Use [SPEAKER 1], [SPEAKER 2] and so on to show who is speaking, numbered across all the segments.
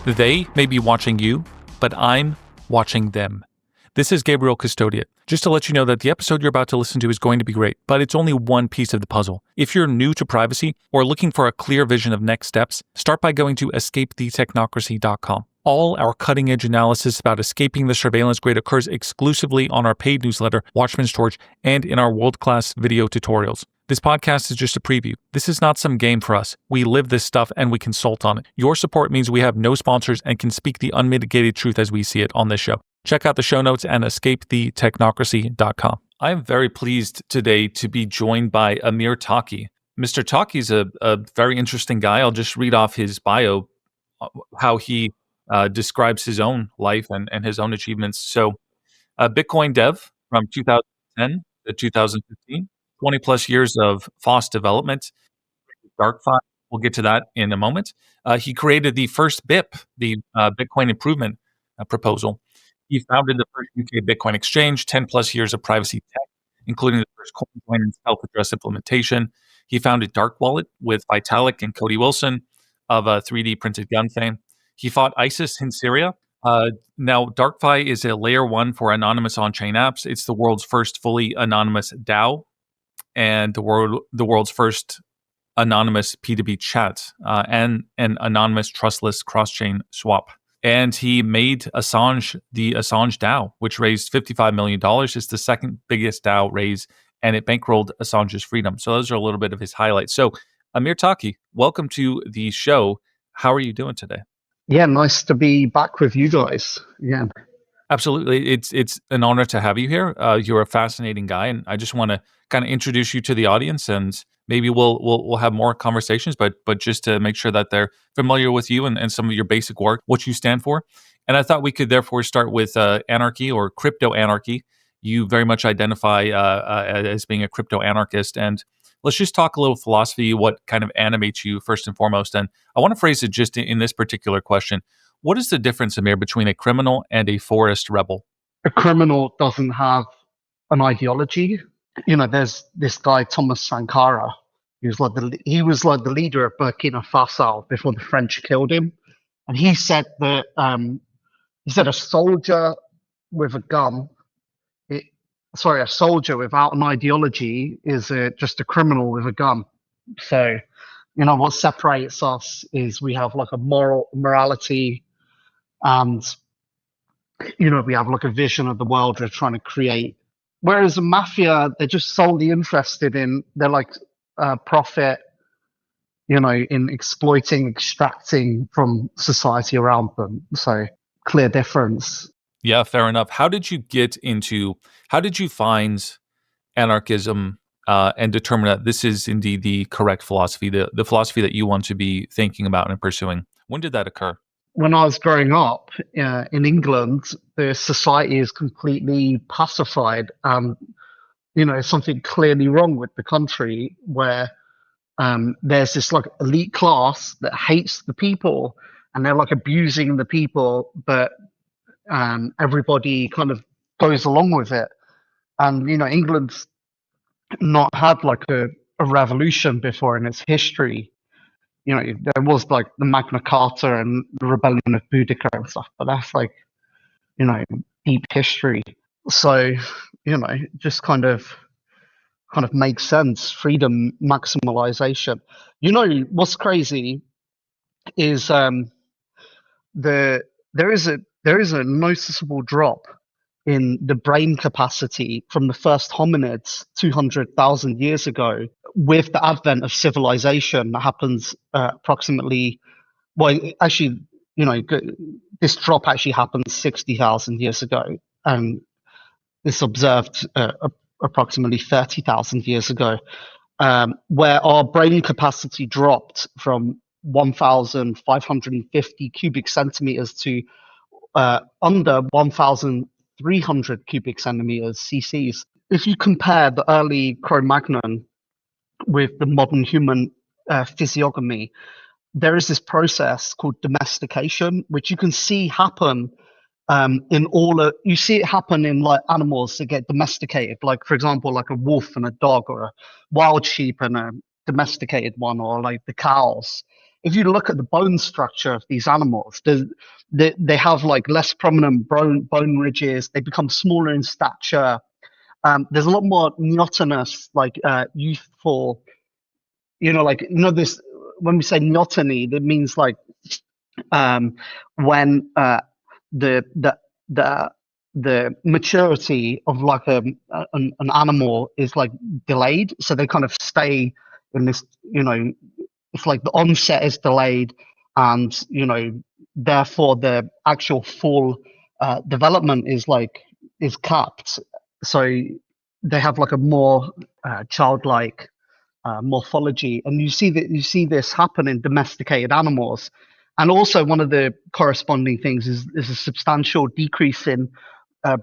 [SPEAKER 1] They may be watching you, but I'm watching them. This is Gabriel Custodiet. Just to let you know that the episode you're about to listen to is going to be great, but it's only one piece of the puzzle. If you're new to privacy or looking for a clear vision of next steps, start by going to escapethetechnocracy.com. All our cutting-edge analysis about escaping the surveillance grid occurs exclusively on our paid newsletter, Watchman's Torch, and in our world-class video tutorials. This podcast is just a preview. This is not some game for us. We live this stuff and we consult on it. Your support means we have no sponsors and can speak the unmitigated truth as we see it on this show. Check out the show notes and escapethetechnocracy.com. I am very pleased today to be joined by Amir Taaki. Mr. Taaki is a very interesting guy. I'll just read off his bio, how he describes his own life and his own achievements. So, Bitcoin dev from 2010 to 2015, 20 plus years of FOSS development, DarkFi. We'll get to that in a moment. He created the first BIP, the Bitcoin improvement proposal. He founded the first UK Bitcoin exchange, 10 plus years of privacy tech, including the first coin and self-address implementation. He founded Dark Wallet with Vitalik and Cody Wilson of 3D printed gun fame. He fought ISIS in Syria. Now, DarkFi is a layer one for anonymous on-chain apps. It's the world's first fully anonymous DAO and the world's first anonymous P2P chat and an anonymous trustless cross-chain swap. And he made Assange the Assange DAO, which raised $55 million. It's the second biggest DAO raise, and it bankrolled Assange's freedom. So those are a little bit of his highlights. So Amir Taaki, welcome to the show. How are you doing today?
[SPEAKER 2] Yeah, nice to be back with you guys again.
[SPEAKER 1] Absolutely. It's an honor to have you here. You're a fascinating guy, and I just want to kind of introduce you to the audience, and maybe we'll have more conversations, but just to make sure that they're familiar with you and some of your basic work, what you stand for. And I thought we could therefore start with anarchy or crypto anarchy. You very much identify as being a crypto anarchist, and let's just talk a little philosophy, what kind of animates you first and foremost. And I want to phrase it just in this particular question. What is the difference, Amir, between a criminal and a forest rebel?
[SPEAKER 2] A criminal doesn't have an ideology. You know, there's this guy, Thomas Sankara, he was like the leader of Burkina Faso before the French killed him. And he said that, a soldier with a gun, a soldier without an ideology is just a criminal with a gun. So, you know, what separates us is we have like a morality, and, you know, we have like a vision of the world we're trying to create. Whereas a mafia, they're just solely interested in, they're like profit, you know, in exploiting, extracting from society around them. So clear difference.
[SPEAKER 1] Yeah, fair enough. How did you find anarchism and determine that this is indeed the correct philosophy, the philosophy that you want to be thinking about and pursuing? When did that occur?
[SPEAKER 2] When I was growing up in England, the society is completely pacified. You know, something clearly wrong with the country where there's this like elite class that hates the people and they're like abusing the people, but everybody kind of goes along with it. And, you know, England's not had like a revolution before in its history. You know, there was like the Magna Carta and the Rebellion of Boudicca and stuff, but that's like, you know, deep history. So, you know, just kind of makes sense. Freedom maximalization. You know, what's crazy is there is a noticeable drop in the brain capacity from the first hominids 200,000 years ago with the advent of civilization that happens approximately, well, actually, you know, this drop actually happened 60,000 years ago, and this observed approximately 30,000 years ago, where our brain capacity dropped from 1,550 cubic centimeters to under 1,300 cubic centimeters cc's. If you compare the early Cro-Magnon with the modern human physiognomy, there is this process called domestication, which you can see happen you see it happen in like animals that get domesticated, like for example, like a wolf and a dog, or a wild sheep and a domesticated one, or like the cows. if you look at the bone structure of these animals, they have like less prominent bone ridges. They become smaller in stature. There's a lot more neotenous, like youthful, this, when we say neoteny, that means like when the the the the maturity of like an animal is like delayed, so they kind of stay in this, it's like the onset is delayed, and therefore the actual full development is capped. So they have like a more childlike morphology, and you see this happen in domesticated animals. And also, one of the corresponding things is a substantial decrease in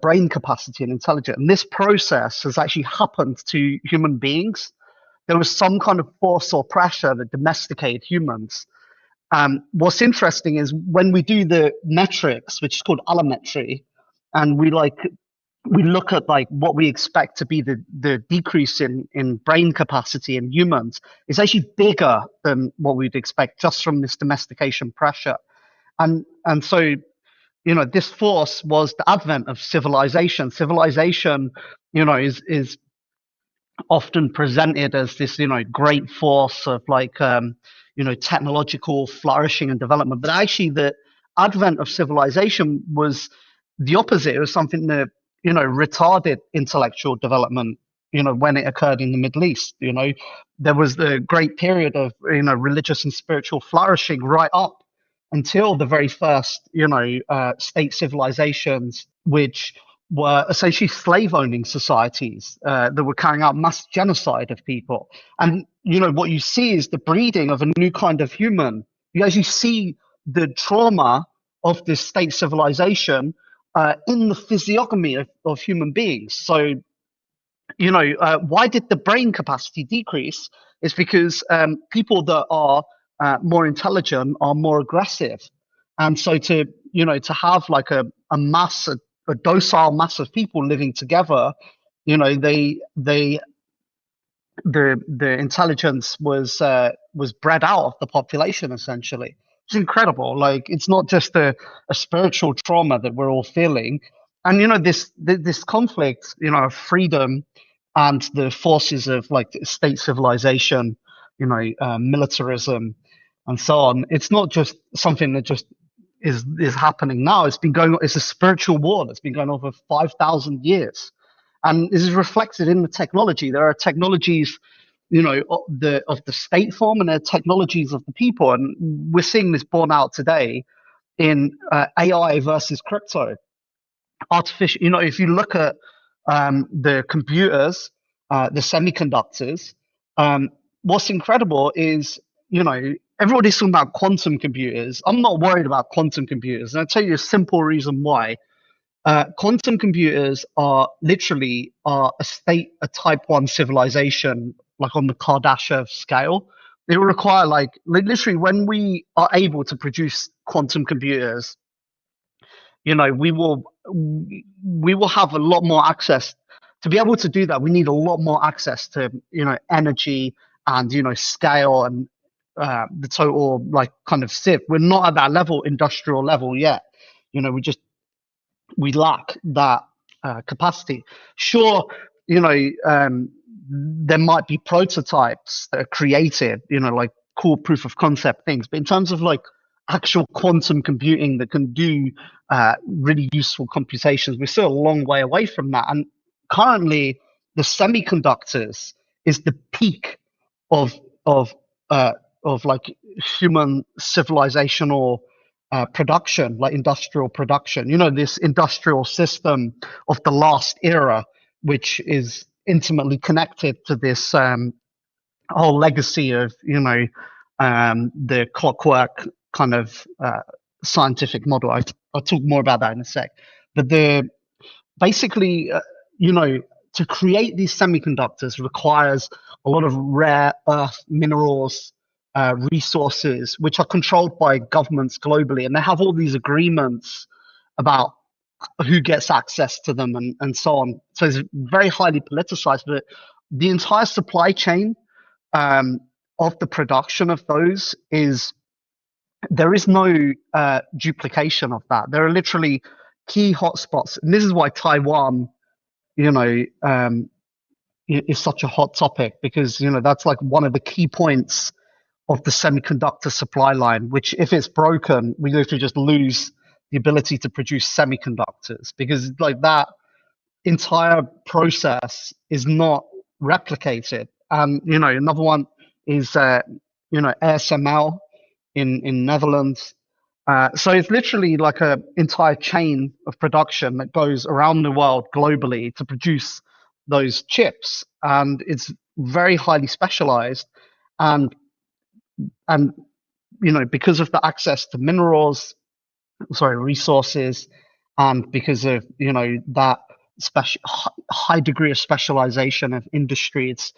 [SPEAKER 2] brain capacity and intelligence. And this process has actually happened to human beings. There was some kind of force or pressure that domesticated humans. What's interesting is when we do the metrics, which is called allometry, and we look at like what we expect to be the decrease in brain capacity in humans, is actually bigger than what we'd expect just from this domestication pressure. And so, this force was the advent of civilization. Civilization, is often presented as this, great force of like, technological flourishing and development. But actually, the advent of civilization was the opposite. It was something that, retarded intellectual development, when it occurred in the Middle East. There was the great period of, religious and spiritual flourishing right up until the very first, state civilizations, which were essentially slave owning societies that were carrying out mass genocide of people. And, what you see is the breeding of a new kind of human. You actually see the trauma of this state civilization in the physiognomy of human beings. So, why did the brain capacity decrease? It's because people that are more intelligent are more aggressive. And so to have like a mass, a docile mass of people living together, they the intelligence was bred out of the population essentially. It's incredible. Like, it's not just a spiritual trauma that we're all feeling, and this conflict, of freedom and the forces of like state civilization, militarism, and so on. It's not just something that just is happening now. It's been going on. It's a spiritual war that's been going on for 5,000 years. And this is reflected in the technology. There are technologies, of the state form, and there are technologies of the people. And we're seeing this borne out today in AI versus crypto. Artificial, if you look at the computers, the semiconductors, what's incredible is, everybody's talking about quantum computers. I'm not worried about quantum computers. And I'll tell you a simple reason why. Quantum computers are literally a type 1 civilization, like on the Kardashev scale. They will require like literally, when we are able to produce quantum computers, we will have a lot more access. To be able to do that, we need a lot more access to, energy and, scale and the total like kind of civ. We're not at that level, industrial level yet. We lack that capacity. Sure, there might be prototypes that are created, like cool proof of concept things, but in terms of like actual quantum computing that can do really useful computations, we're still a long way away from that. And currently, the semiconductors is the peak of like human civilizational production, like industrial production. This industrial system of the last era, which is intimately connected to this whole legacy of, the clockwork kind of scientific model. I'll talk more about that in a sec. But basically, to create these semiconductors requires a lot of rare earth minerals, resources, which are controlled by governments globally, and they have all these agreements about who gets access to them and so on. So it's very highly politicized, but the entire supply chain of the production of those is there is no duplication of that. There are literally key hotspots, and this is why Taiwan, you know, is such a hot topic, because that's like one of the key points of the semiconductor supply line. Which, if it's broken, we literally just lose the ability to produce semiconductors, because like that entire process is not replicated. And another one is ASML in Netherlands. So it's literally like a entire chain of production that goes around the world globally to produce those chips, and it's very highly specialized. And and because of the access to resources, and because of that high degree of specialization of industry, it's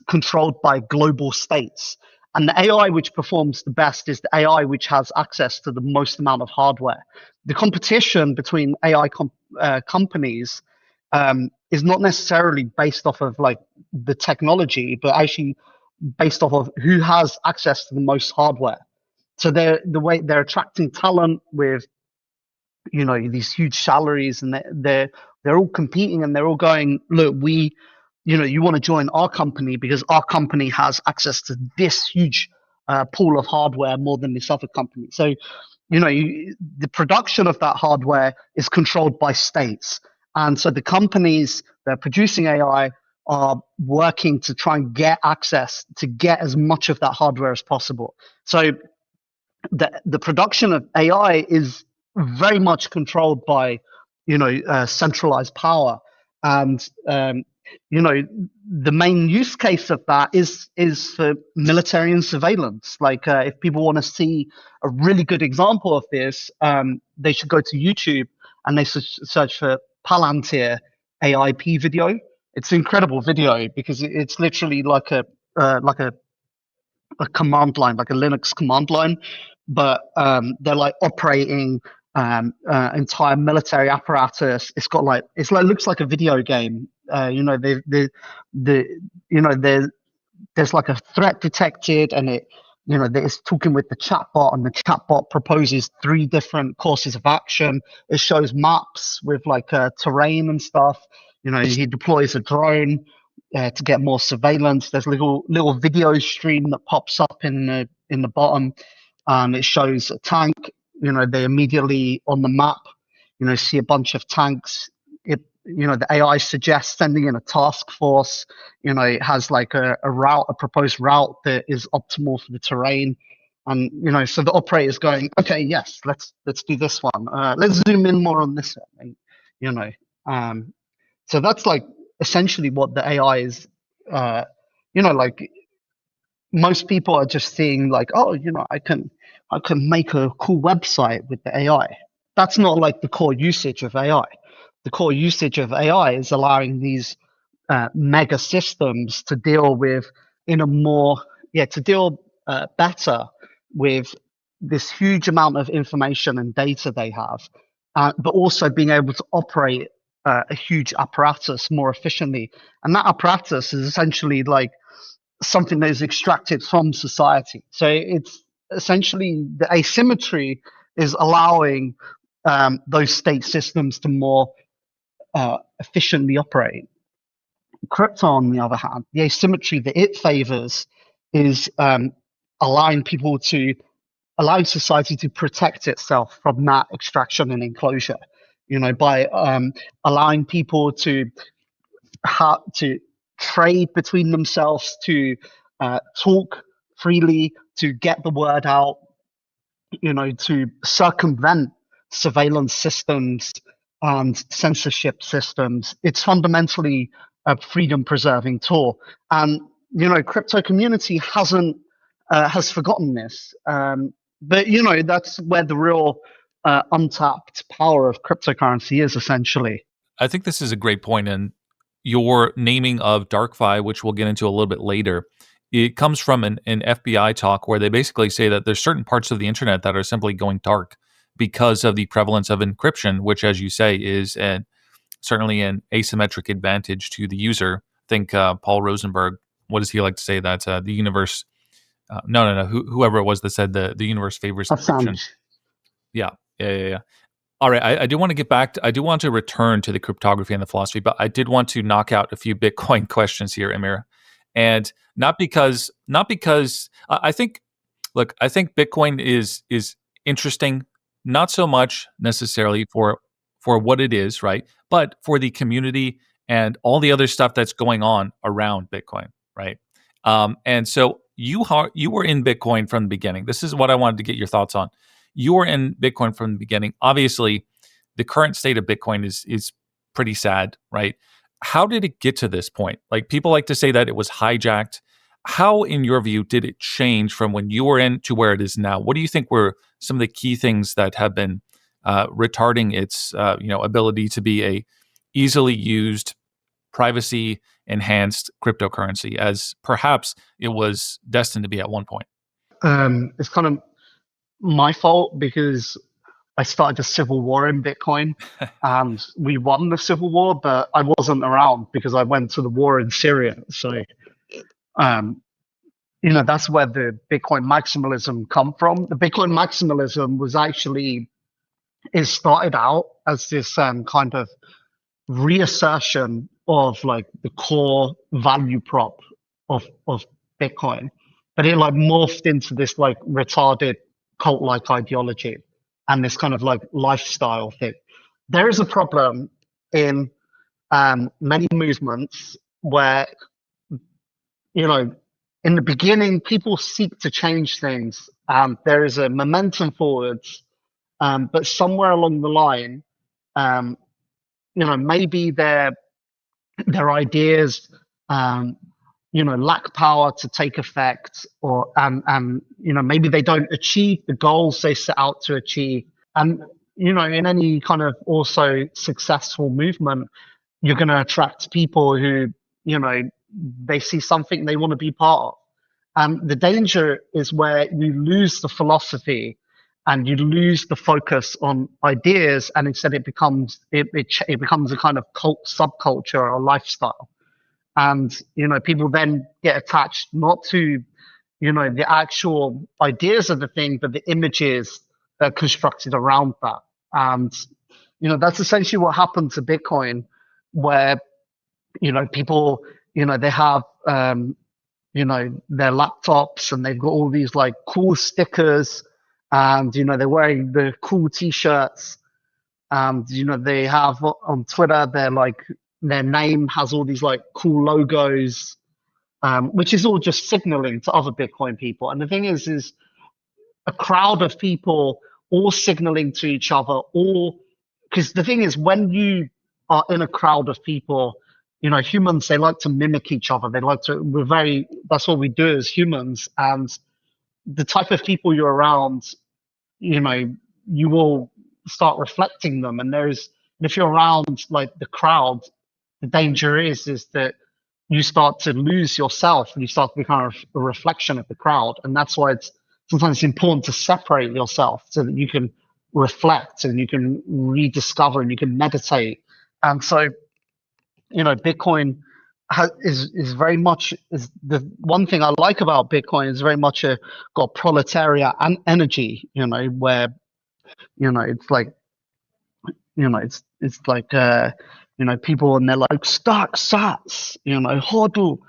[SPEAKER 2] controlled by global states. And the AI which performs the best is the AI which has access to the most amount of hardware. The competition between AI companies is not necessarily based off of like the technology, but actually based off of who has access to the most hardware. So the way they're attracting talent with these huge salaries, and they're all competing, and they're all going, look, you want to join our company because our company has access to this huge pool of hardware more than this other company. So the production of that hardware is controlled by states, and so the companies that are producing AI are working to try and get access to get as much of that hardware as possible. So the production of AI is very much controlled by centralized power. And the main use case of that is for military and surveillance. Like if people want to see a really good example of this, they should go to YouTube and they search for Palantir AIP video. It's an incredible video because it's literally like a command line, like a Linux command line, but they're like operating entire military apparatus. It's looks like a video game. There's like a threat detected, and it's talking with the chatbot, and the chatbot proposes 3 different courses of action. It shows maps with like terrain and stuff. He deploys a drone to get more surveillance. There's a little video stream that pops up in the bottom, and it shows a tank. They immediately on the map, see a bunch of tanks. The AI suggests sending in a task force. It has like a proposed route that is optimal for the terrain. And so the operator's going, okay, yes, let's do this one. Let's zoom in more on this one. So that's like essentially what the AI is. Like most people are just seeing like, oh, I can make a cool website with the AI. That's not like the core usage of AI. The core usage of AI is allowing these mega systems to deal with better with this huge amount of information and data they have, but also being able to operate a huge apparatus more efficiently. And that apparatus is essentially like something that is extracted from society. So it's essentially the asymmetry is allowing those state systems to more efficiently operate. Crypto, on the other hand, the asymmetry that it favors is allowing society to protect itself from that extraction and enclosure. By allowing people to trade between themselves, to talk freely, to get the word out, to circumvent surveillance systems and censorship systems. It's fundamentally a freedom-preserving tool, and crypto community has forgotten this. But that's where the real untapped power of cryptocurrency is, essentially.
[SPEAKER 1] I think this is a great point, and your naming of DarkFi, which we'll get into a little bit later, it comes from an FBI talk where they basically say that there's certain parts of the internet that are simply going dark because of the prevalence of encryption, which, as you say, is certainly an asymmetric advantage to the user. I think Paul Rosenberg, what does he like to say? That the universe No. Whoever it was that said the universe favors encryption.
[SPEAKER 2] Assange.
[SPEAKER 1] Yeah. All right, I do want to get back. I do want to return to the cryptography and the philosophy, but I did want to knock out a few Bitcoin questions here, Amir, and not because I think. Look, I think Bitcoin is interesting, not so much necessarily for what it is, right, but for the community and all the other stuff that's going on around Bitcoin, right? And so you were in Bitcoin from the beginning. This is what I wanted to get your thoughts on. You were in Bitcoin from the beginning. Obviously, the current state of Bitcoin is pretty sad, right? How did it get to this point? Like people like to say that it was hijacked. How, in your view, did it change from when you were in to where it is now? What do you think were some of the key things that have been retarding its ability to be a easily used, privacy enhanced cryptocurrency as perhaps it was destined to be at one point?
[SPEAKER 2] It's kind of my fault because I started a civil war in Bitcoin and we won the civil war, but I wasn't around because I went to the war in Syria. So, um, that's where the Bitcoin maximalism come from. The Bitcoin maximalism was actually, it started out as this kind of reassertion of like the core value prop of Bitcoin, but it like morphed into this like retarded cult like ideology and this kind of like lifestyle thing. There is a problem in many movements where in the beginning people seek to change things and there is a momentum forwards, but somewhere along the line, um, maybe their ideas, um, lack power to take effect, or and maybe they don't achieve the goals they set out to achieve. And in any kind of also successful movement, you're going to attract people who you know they see something they want to be part of. And the danger is where you lose the philosophy and you lose the focus on ideas, and instead it becomes a kind of cult subculture or lifestyle. And people then get attached not to the actual ideas of the thing, but the images that are constructed around that. And that's essentially what happened to Bitcoin, where people they have their laptops and they've got all these like cool stickers and they're wearing the cool t-shirts and they have on Twitter they're like their name has all these like cool logos, which is all just signaling to other Bitcoin people. And the thing is a crowd of people all signaling to each other, all because the thing is when you are in a crowd of people, humans, they like to mimic each other. That's what we do as humans. And the type of people you're around, you will start reflecting them. And if you're around like the crowd, the danger is that you start to lose yourself and you start to become a reflection of the crowd. And that's why sometimes it's important to separate yourself so that you can reflect and you can rediscover and you can meditate. And so, Bitcoin is very much is the one thing I like about Bitcoin is very much got proletariat and energy. Where it's like it's like people and they're like stack sats, hodl,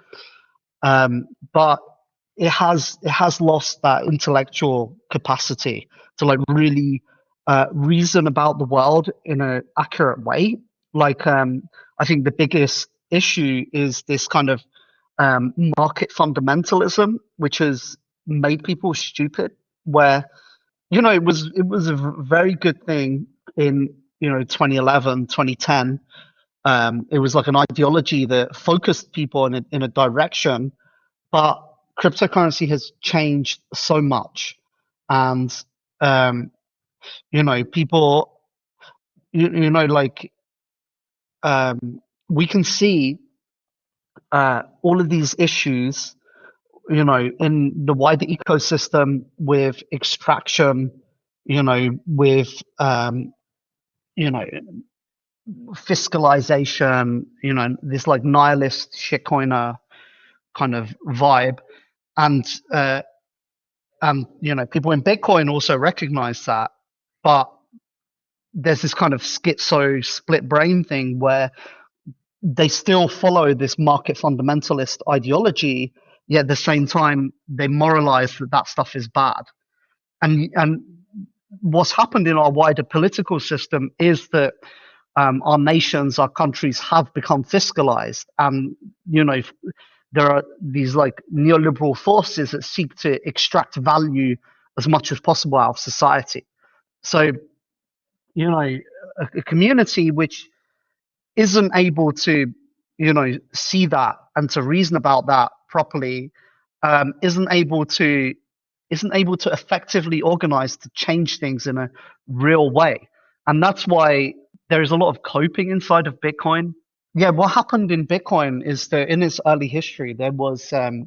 [SPEAKER 2] but it has lost that intellectual capacity to like really reason about the world in an accurate way. Like I think the biggest issue is this kind of market fundamentalism, which has made people stupid. Where it was a very good thing in 2011, 2010. It was like an ideology that focused people in a direction, but cryptocurrency has changed so much, and um, people, like we can see all of these issues, in the wider ecosystem with extraction, with you know, fiscalization, this like nihilist shitcoiner kind of vibe, and People in Bitcoin also recognize that, but there's this kind of schizo split brain thing where they still follow this market fundamentalist ideology, yet at the same time they moralize that stuff is bad. And what's happened in our wider political system is that our nations, our countries have become fiscalized, and there are these like neoliberal forces that seek to extract value as much as possible out of society. So a community which isn't able to see that and to reason about that properly, isn't able to effectively organize to change things in a real way. And that's why there is a lot of coping inside of Bitcoin. Yeah, what happened in Bitcoin is that in its early history there was this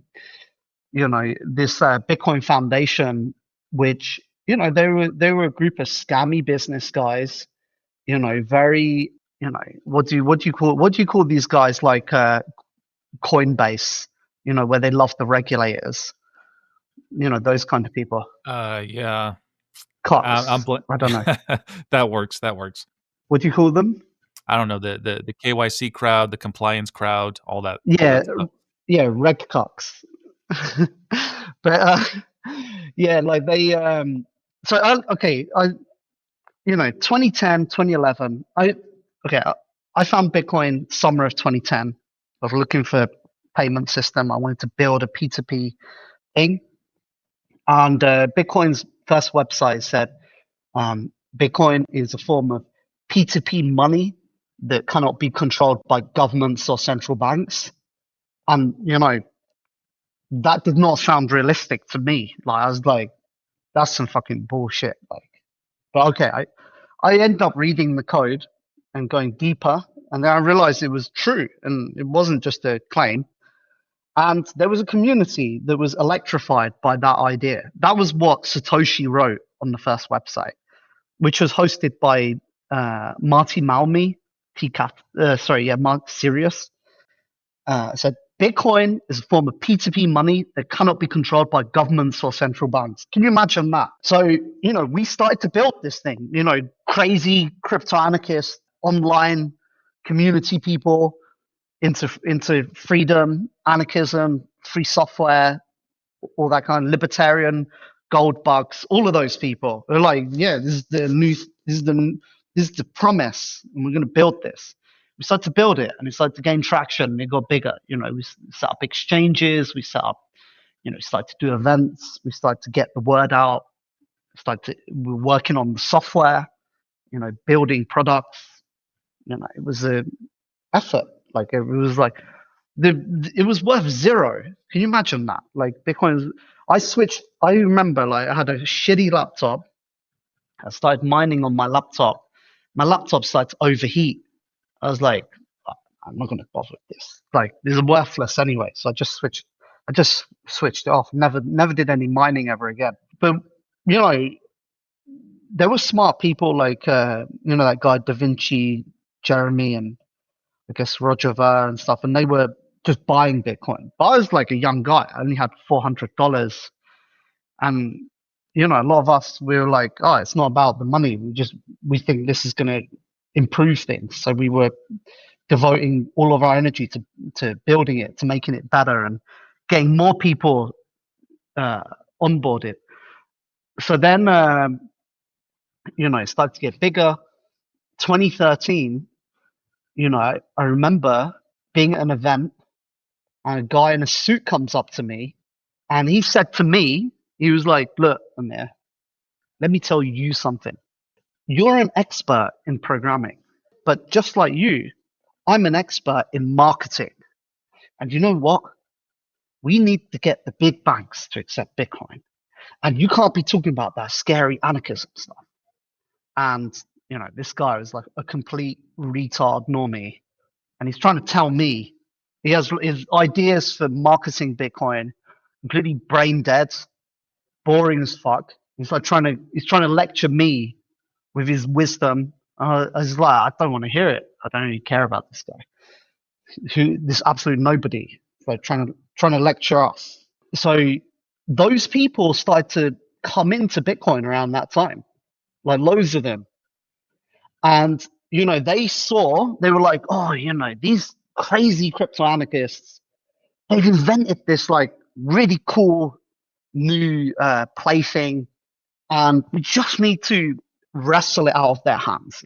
[SPEAKER 2] Bitcoin Foundation, which they were a group of scammy business guys, very what do you call these guys, like Coinbase, where they love the regulators, those kind of people.
[SPEAKER 1] Yeah. I'm
[SPEAKER 2] Cucks. I don't know.
[SPEAKER 1] That works. That works.
[SPEAKER 2] What do you call them?
[SPEAKER 1] I don't know, the KYC crowd, the compliance crowd, all that
[SPEAKER 2] Yeah,
[SPEAKER 1] stuff.
[SPEAKER 2] yeah, reg cucks. But yeah, like they okay, 2010, 2011, I found Bitcoin summer of 2010. I was looking for a payment system. I wanted to build a P2P thing. And Bitcoin's first website said Bitcoin is a form of P2P money that cannot be controlled by governments or central banks. And, that did not sound realistic to me. Like, I was like, that's some fucking bullshit. Like, but okay, I ended up reading the code and going deeper, and then I realized it was true and it wasn't just a claim. And there was a community that was electrified by that idea. That was what Satoshi wrote on the first website, which was hosted by Marty Malmi, Mark Sirius. Said Bitcoin is a form of P2P money that cannot be controlled by governments or central banks. Can you imagine that? So, we started to build this thing, crazy crypto anarchists, online community people into freedom, anarchism, free software, all that kind of libertarian, gold bugs, all of those people. They're like, yeah, this is the promise, and we're going to build this. We started to build it, and it started to gain traction, and it got bigger. We set up exchanges, we set up, started to do events, we started to get the word out, we're working on the software, building products. It was a effort. Like it was like it was worth zero. Can you imagine that? Like Bitcoin, I remember, like, I had a shitty laptop. I started mining on my laptop. My laptop started to overheat. I was like, I'm not going to bother with this. Like, this is worthless anyway. So I just switched it off. Never did any mining ever again. But there were smart people like that guy Da Vinci, Jeremy, and I guess Roger Ver and stuff, and they were just buying Bitcoin. But I was like a young guy. I only had $400, and a lot of us, we were like, oh, it's not about the money. We think this is going to improve things. So we were devoting all of our energy to building it, to making it better, and getting more people onboarded. So then, it started to get bigger. 2013, I remember being at an event, and a guy in a suit comes up to me, and he said to me, he was like, look, Amir, let me tell you something. You're an expert in programming, but just like you, I'm an expert in marketing. And you know what? We need to get the big banks to accept Bitcoin. And you can't be talking about that scary anarchism stuff. And, this guy was like a complete retard normie. And he's trying to tell me he has his ideas for marketing Bitcoin completely brain dead, boring as fuck. He's trying to lecture me with his wisdom. I was like, I don't want to hear it. I don't really care about this guy, this absolute nobody, like trying to lecture us. So those people started to come into Bitcoin around that time, like loads of them. And, they were like, oh, these crazy crypto anarchists, they've invented this like really cool new plaything, and we just need to wrestle it out of their hands.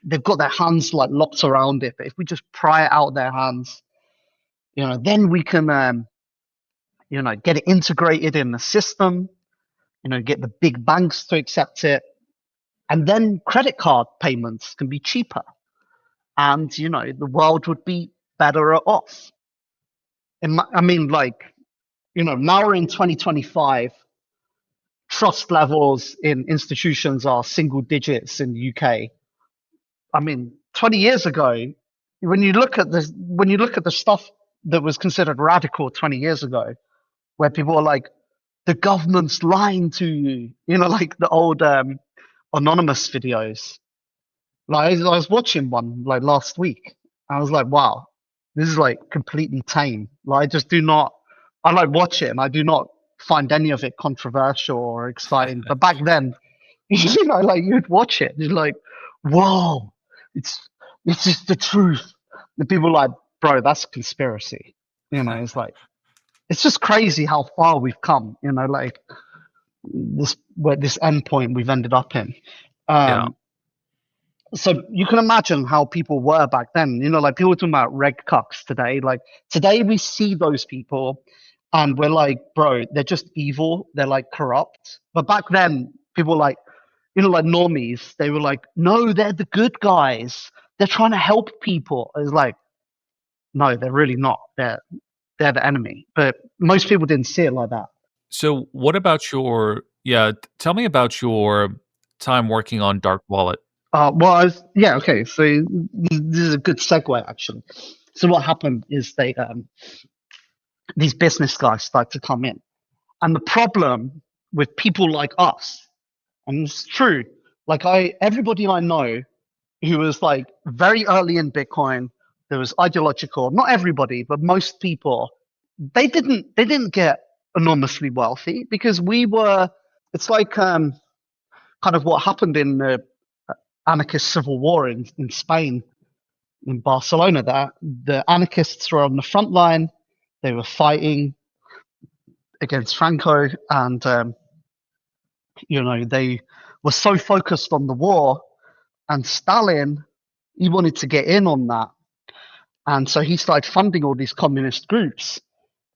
[SPEAKER 2] They've got their hands like locked around it, but if we just pry it out of their hands, then we can, get it integrated in the system, get the big banks to accept it, and then credit card payments can be cheaper, and the world would be better off. I mean, like, now we're in 2025. Trust levels in institutions are single digits in the UK. I mean, 20 years ago, when you look at the stuff that was considered radical 20 years ago, where people were like, the government's lying to you, like the old anonymous videos. Like I was watching one like last week. I was like, wow, this is like completely tame. Like I like watch it and I do not find any of it controversial or exciting. But back then, like you'd watch it, you're like, whoa, it's it's just the truth. The people are like, bro, that's a conspiracy. It's like it's just crazy how far we've come. Like this endpoint we've ended up in.
[SPEAKER 1] Yeah.
[SPEAKER 2] So you can imagine how people were back then. Like people talking about reg cucks today. Like today we see those people and we're like, bro, they're just evil. They're like corrupt. But back then, people were like, like normies, they were like, no, they're the good guys. They're trying to help people. It's like, no, they're really not. They're the enemy. But most people didn't see it like that.
[SPEAKER 1] So what about tell me about your time working on Dark Wallet.
[SPEAKER 2] Okay. So this is a good segue, actually. So what happened is these business guys start to come in. And the problem with people like us, and it's true, like everybody I know who was like very early in Bitcoin, there was ideological, not everybody, but most people, they didn't get enormously wealthy because it's like kind of what happened in the anarchist civil war in Spain, in Barcelona. That the anarchists were on the front line, they were fighting against Franco, and they were so focused on the war, and Stalin, he wanted to get in on that, and so he started funding all these communist groups,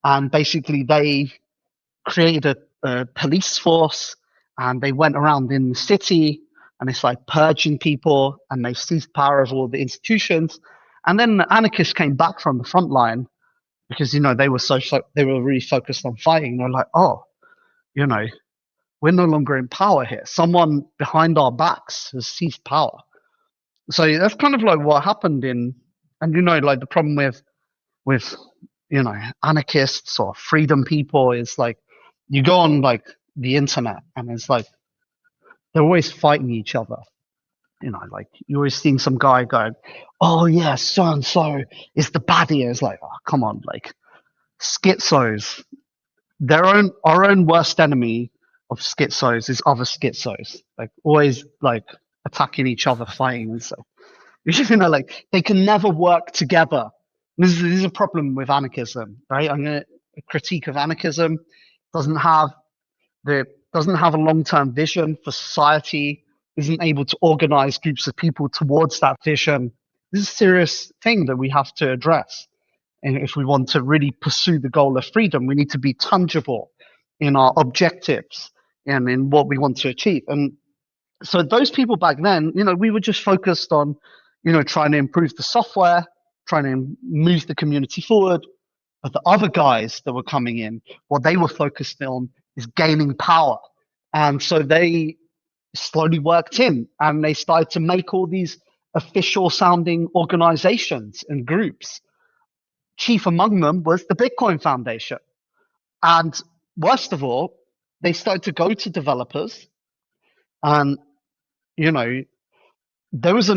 [SPEAKER 2] and basically they created a police force, and they went around in the city, and they started purging people, and they seized power of all the institutions, and then the anarchists came back from the front line because they were they were really focused on fighting. They're like, oh, you know, we're no longer in power here. Someone behind our backs has seized power. So that's kind of like what happened and like the problem with anarchists or freedom people is like you go on like the internet and it's like they're always fighting each other. Like you're always seeing some guy going, oh yeah, so and so is the baddie. It's like, oh come on, like schizos. Our own worst enemy of schizos is other schizos. Like always like attacking each other, fighting and stuff. Like they can never work together. This is a problem with anarchism, right? I'm gonna critique of anarchism. Doesn't have doesn't have a long-term vision for society. Isn't able to organize groups of people towards that vision. This is a serious thing that we have to address. And if we want to really pursue the goal of freedom, we need to be tangible in our objectives and in what we want to achieve. And so those people back then, we were just focused on, trying to improve the software, trying to move the community forward. But the other guys that were coming in, what they were focused on is gaining power. And so they slowly worked in and they started to make all these official sounding organizations and groups. Chief among them was the Bitcoin Foundation. And worst of all, they started to go to developers and, there was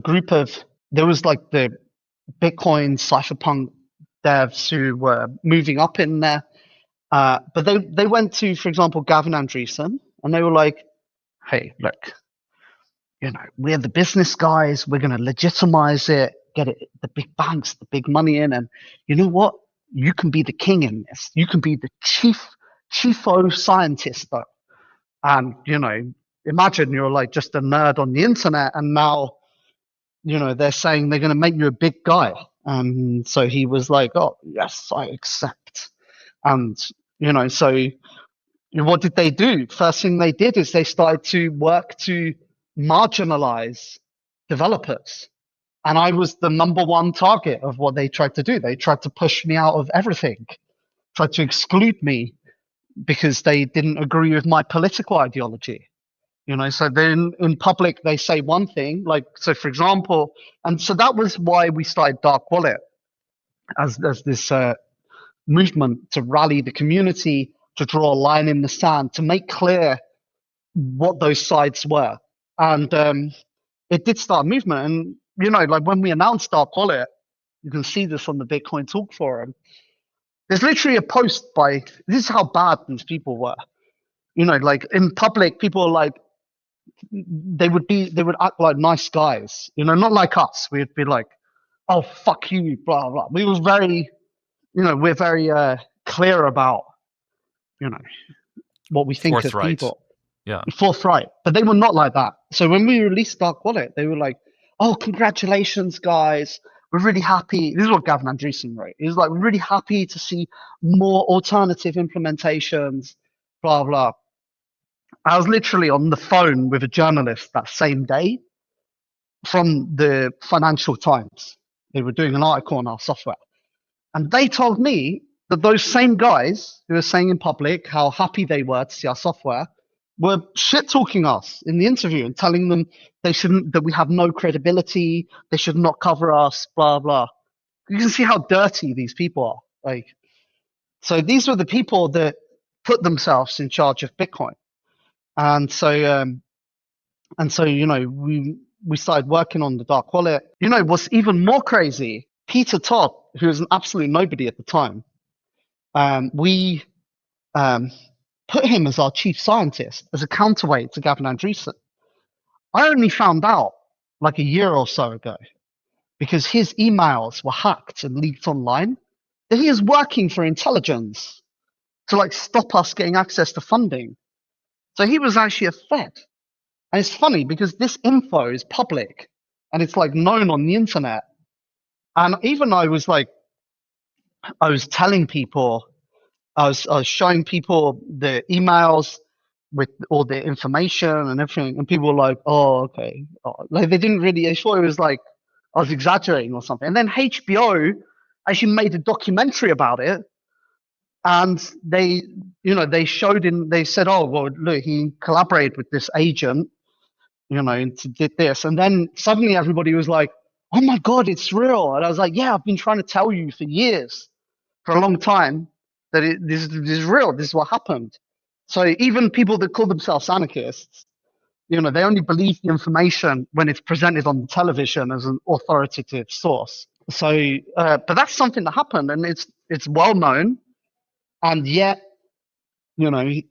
[SPEAKER 2] group of, there was like the Bitcoin cypherpunk devs who were moving up in there. But they went to, for example, Gavin Andresen, and they were like, hey, look, we're the business guys. We're going to legitimize it, get it, the big banks, the big money in. And you know what? You can be the king in this. You can be the chiefo scientist, though. And, imagine you're like just a nerd on the internet, and now, they're saying they're going to make you a big guy. And so he was like, oh, yes, I accept. And, so what did they do? First thing they did is they started to work to marginalize developers. And I was the number one target of what they tried to do. They tried to push me out of everything, tried to exclude me because they didn't agree with my political ideology. So then in public, they say one thing, so for example, and so that was why we started Dark Wallet as this movement to rally the community, to draw a line in the sand, to make clear what those sides were. And it did start a movement. And, when we announced Dark Wallet, you can see this on the Bitcoin Talk forum. There's literally a post this is how bad these people were. In public, people are like, they would act like nice guys, not like us. We'd be like, oh, fuck you, blah, blah. We was very, we're very clear about, what we think
[SPEAKER 1] Forthright.
[SPEAKER 2] of people.
[SPEAKER 1] Yeah.
[SPEAKER 2] Forthright. But they were not like that. So when we released Dark Wallet, they were like, oh, congratulations, guys. We're really happy. This is what Gavin Andresen wrote. He was like, we're really happy to see more alternative implementations, blah, blah. I was literally on the phone with a journalist that same day from the Financial Times. They were doing an article on our software. And they told me that those same guys who were saying in public how happy they were to see our software were shit talking us in the interview and telling them that we have no credibility, they should not cover us, blah, blah. You can see how dirty these people are. So these were the people that put themselves in charge of Bitcoin. And so, we started working on the Dark Wallet. What's even more crazy, Peter Todd, who was an absolute nobody at the time, we put him as our chief scientist, as a counterweight to Gavin Andresen. I only found out like a year or so ago, because his emails were hacked and leaked online, that he is working for intelligence to stop us getting access to funding. So he was actually a Fed. And it's funny because this info is public and it's known on the internet. And even I was telling people, I was showing people the emails with all the information and everything, and people were like, "Oh, okay." They didn't really. They thought it was I was exaggerating or something. And then HBO actually made a documentary about it, and they said, "Oh, well, look, he collaborated with this agent, and did this." And then suddenly everybody was like, "Oh my God, it's real!" And I was like, "Yeah, I've been trying to tell you for years, for a long time." That this is real. This is what happened. So even people that call themselves anarchists, they only believe the information when it's presented on the television as an authoritative source. So, but that's something that happened, and it's well known. And yet,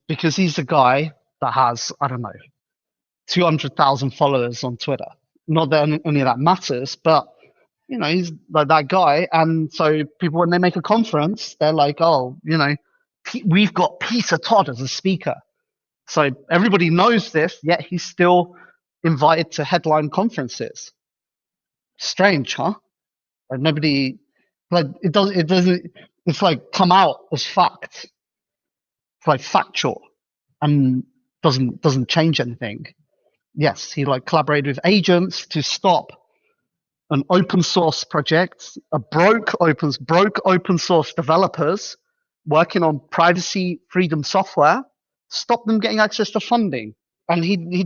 [SPEAKER 2] because he's a guy that has, I don't know, 200,000 followers on Twitter. Not that any of that matters, but he's like that guy. And so people, when they make a conference, they're like, oh, we've got Peter Todd as a speaker. So everybody knows this, yet he's still invited to headline conferences. Strange, huh? Nobody, it doesn't, it's come out as fact. It's factual and doesn't change anything. Yes, he collaborated with agents to stop an open source project, broke open source developers working on privacy freedom software, stop them getting access to funding. And he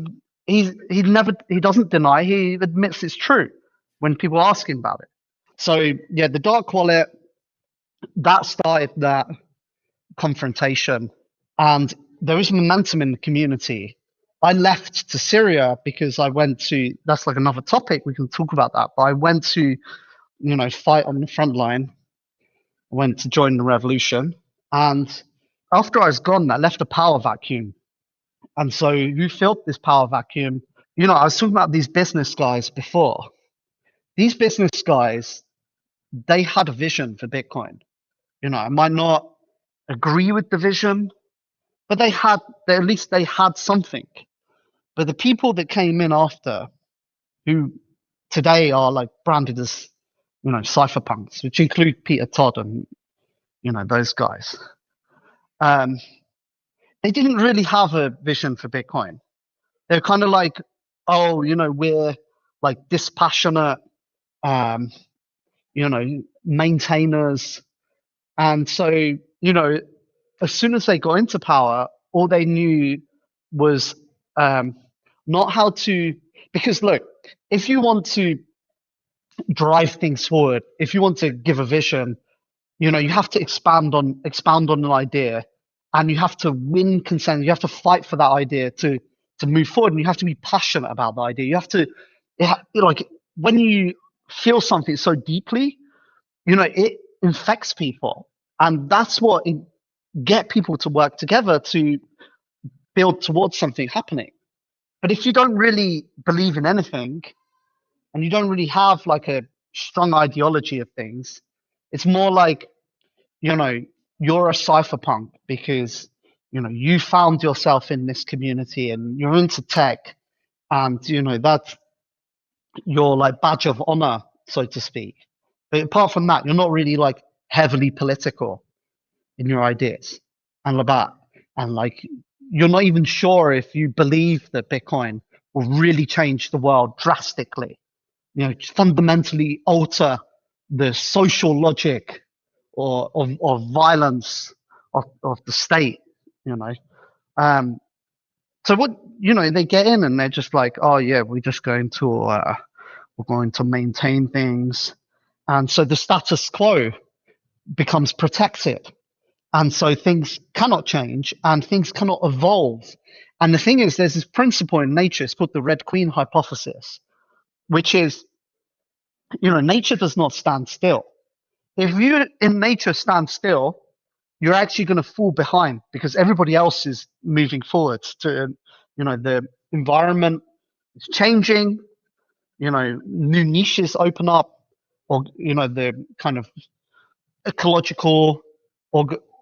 [SPEAKER 2] doesn't deny, he admits it's true when people ask him about it. So yeah, the Dark Wallet, that started that confrontation, and there is momentum in the community. I left to Syria because I went to, that's another topic, we can talk about that, but I went to, fight on the front line. went to join the revolution. And after I was gone, that left a power vacuum. And so you filled this power vacuum. I was talking about these business guys before. These business guys, they had a vision for Bitcoin. I might not agree with the vision, but at least they had something. But the people that came in after, who today are like branded as, cypherpunks, which include Peter Todd and, those guys, they didn't really have a vision for Bitcoin. They're kind of like, oh, we're like dispassionate, maintainers. And so, as soon as they got into power, all they knew was not how to, because look, if you want to drive things forward, if you want to give a vision, you have to expound on an idea, and you have to win consent. You have to fight for that idea to move forward, and you have to be passionate about the idea. You have to, like, when you feel something so deeply, it infects people, and that's what get people to work together to build towards something happening. But if you don't really believe in anything, and you don't really have like a strong ideology of things, it's more like, you're a cypherpunk because, you found yourself in this community and you're into tech, and, that's your like badge of honor, so to speak. But apart from that, you're not really like heavily political in your ideas and like that. And like, you're not even sure if you believe that Bitcoin will really change the world drastically, fundamentally alter the social logic or of violence of the state, So what, they get in and they're just like, oh yeah, we're going to maintain things. And so the status quo becomes protected. And so things cannot change and things cannot evolve. And the thing is, there's this principle in nature, it's called the Red Queen hypothesis, which is, nature does not stand still. If you in nature stand still, you're actually going to fall behind because everybody else is moving forward to, the environment is changing, new niches open up, or, the kind of ecological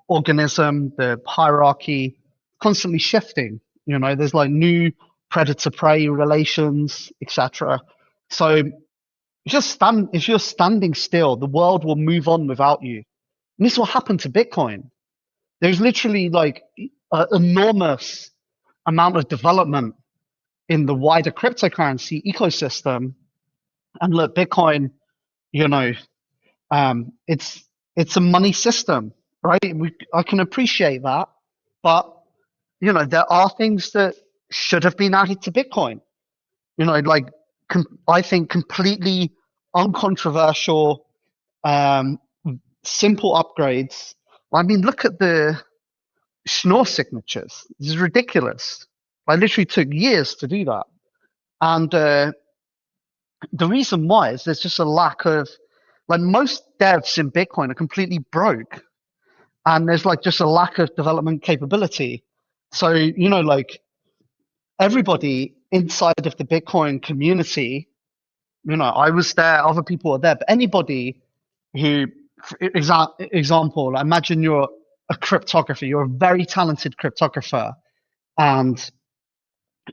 [SPEAKER 2] organism, the hierarchy constantly shifting. There's like new predator prey relations, etc. So if you're standing still, the world will move on without you. And this is what happened to Bitcoin. There's literally like an enormous amount of development in the wider cryptocurrency ecosystem. And look, Bitcoin, it's a money system, right? I can appreciate that, but there are things that should have been added to Bitcoin. Like I think completely uncontroversial, simple upgrades. I mean, look at the Schnorr signatures. This is ridiculous. I literally took years to do that, and the reason why is there's just a lack of, like, most devs in Bitcoin are completely broke, and there's like just a lack of development capability. So like everybody inside of the Bitcoin community, I was there, other people were there, but anybody who, for example, imagine you're a cryptographer, you're a very talented cryptographer, and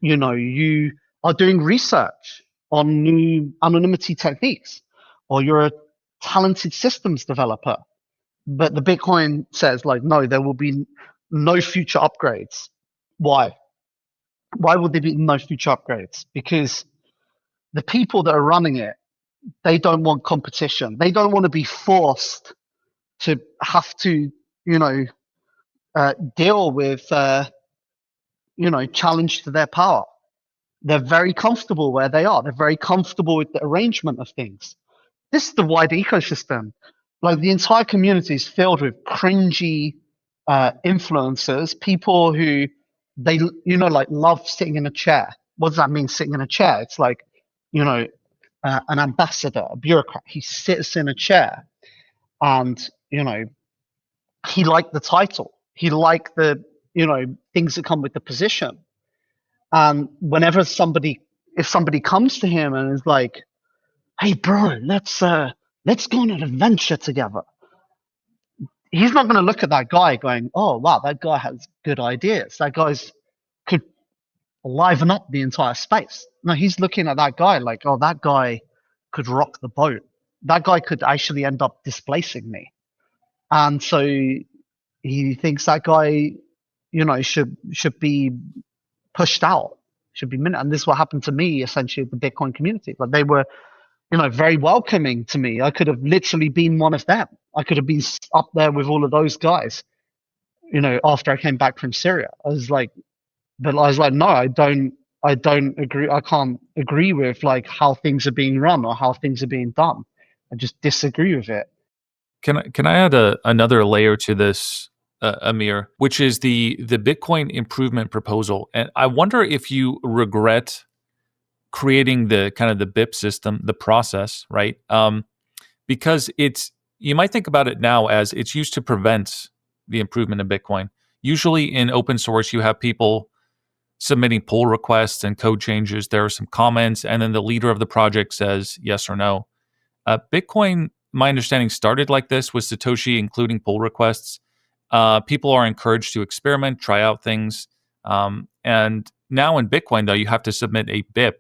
[SPEAKER 2] you are doing research on new anonymity techniques, or you're a talented systems developer, but the Bitcoin says like, no, there will be no future upgrades. Why would there be no future upgrades? Because the people that are running it, they don't want competition. They don't want to be forced to have to deal with challenge to their power. They're very comfortable where they are. They're very comfortable with the arrangement of things. This is the wider ecosystem. Like, the entire community is filled with cringy influencers, people who they like love sitting in a chair. What does that mean, sitting in a chair? It's like, an ambassador, a bureaucrat. He sits in a chair, and he liked the title. He liked the, things that come with the position. And whenever if somebody comes to him and is like, "Hey, bro, let's go on an adventure together," he's not going to look at that guy going, "Oh, wow, that guy has good ideas. That guy's could liven up the entire space." No, he's looking at that guy like, "Oh, that guy could rock the boat. That guy could actually end up displacing me." And so he thinks that guy, should be pushed out, should be minute. And this is what happened to me essentially with the Bitcoin community. Like they were, very welcoming to me. I could have literally been one of them. I could have been up there with all of those guys, after I came back from Syria. I was like, no, I don't agree. I can't agree with like how things are being run or how things are being done. I just disagree with it.
[SPEAKER 1] Can I add another layer to this, Amir, which is the Bitcoin improvement proposal? And I wonder if you regret creating the kind of the BIP system, the process, right? Because you might think about it now as it's used to prevent the improvement of Bitcoin. Usually in open source, you have people submitting pull requests and code changes. There are some comments, and then the leader of the project says yes or no. Bitcoin, my understanding, started like this with Satoshi including pull requests. People are encouraged to experiment, try out things. And now in Bitcoin, though, you have to submit a BIP.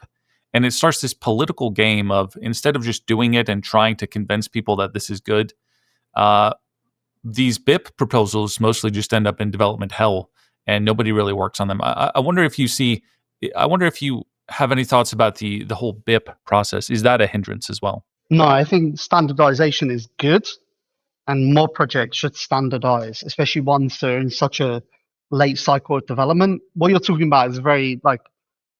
[SPEAKER 1] And it starts this political game of instead of just doing it and trying to convince people that this is good, these BIP proposals mostly just end up in development hell and nobody really works on them. I wonder if you have any thoughts about the whole BIP process. Is that a hindrance as well?
[SPEAKER 2] No, I think standardization is good, and more projects should standardize, especially ones that are in such a late cycle of development. What you're talking about is very like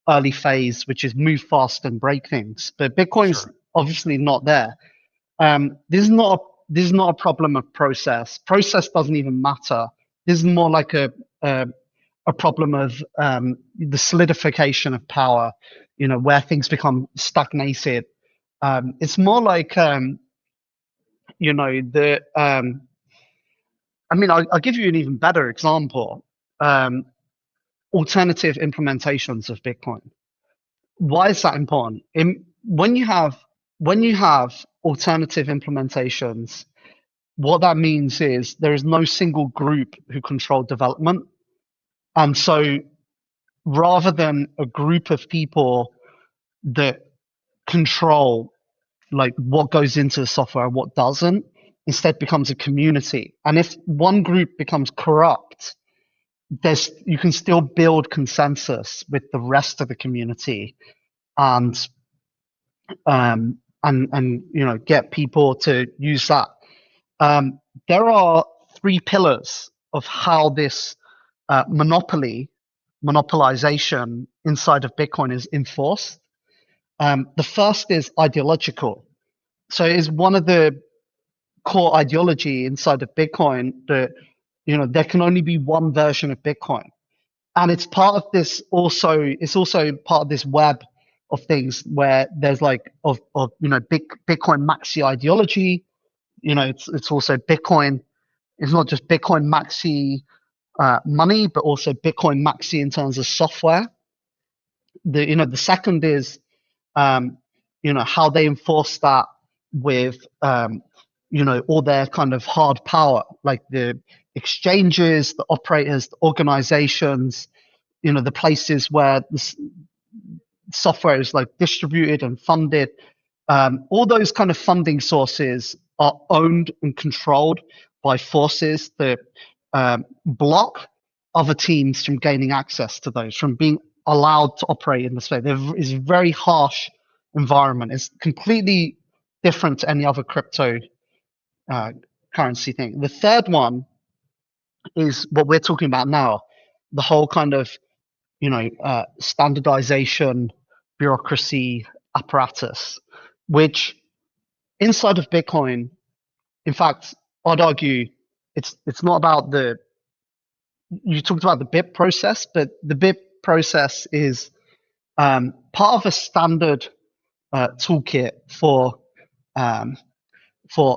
[SPEAKER 2] early phase, which is move fast and break things. But Bitcoin's obviously not there. This is not a problem of process. Process doesn't even matter. This is more like a problem of the solidification of power. Where things become stagnated. It's more like I'll give you an even better example. Alternative implementations of Bitcoin. Why is that important? When you have alternative implementations, what that means is there is no single group who control development. And so rather than a group of people that control like what goes into the software and what doesn't, instead becomes a community. And if one group becomes corrupt, you can still build consensus with the rest of the community and get people to use that. There are three pillars of how this monopolization inside of Bitcoin is enforced. The first is ideological. So it is one of the core ideology inside of Bitcoin that there can only be one version of Bitcoin, and it's part of this. It's also part of this web of things where there's like Bitcoin maxi ideology. It's also Bitcoin. It's not just Bitcoin maxi money, but also Bitcoin maxi in terms of software. The second is how they enforce that with all their kind of hard power, like the exchanges, the operators, the organizations, the places where the software is like distributed and funded. All those kind of funding sources are owned and controlled by forces that block other teams from gaining access to those, from being allowed to operate in the space. There is a very harsh environment. It's completely different to any other crypto currency thing. The third one is what we're talking about now, the whole kind of standardization bureaucracy apparatus, which inside of Bitcoin, in fact, I'd argue it's not about you talked about the BIP process, but the BIP process is part of a standard toolkit for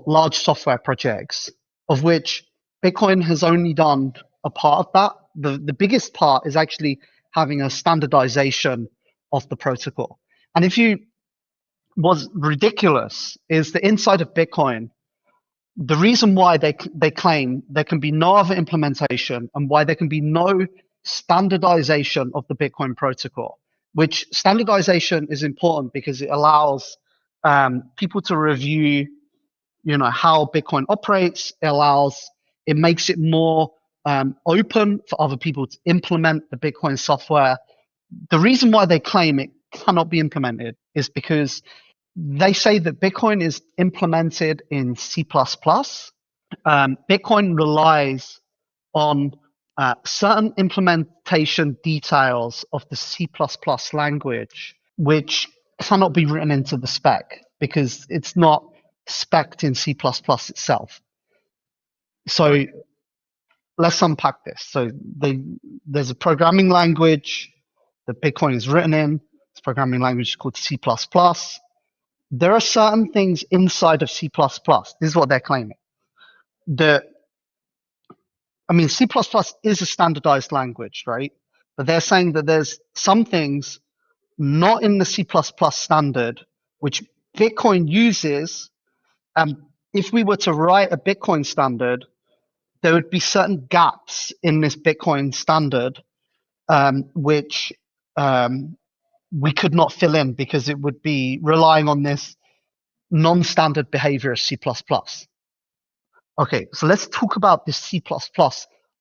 [SPEAKER 2] large software projects of which Bitcoin has only done a part of that. The biggest part is actually having a standardization of the protocol. And what's ridiculous is the inside of Bitcoin, the reason why they claim there can be no other implementation and why there can be no standardization of the Bitcoin protocol, which standardization is important because it allows people to review, how Bitcoin operates. It makes it more open for other people to implement the Bitcoin software. The reason why they claim it cannot be implemented is because they say that Bitcoin is implemented in C++. Bitcoin relies on certain implementation details of the C++ language, which cannot be written into the spec because it's not spec'd in C++ itself. So let's unpack this. So there's a programming language that Bitcoin is written in. This programming language is called C++. There are certain things inside of C++. This is what they're claiming. C++ is a standardized language, right? But they're saying that there's some things not in the C++ standard, which Bitcoin uses. If we were to write a Bitcoin standard, there would be certain gaps in this Bitcoin standard, which we could not fill in because it would be relying on this non-standard behavior of C++. Okay, so let's talk about this C++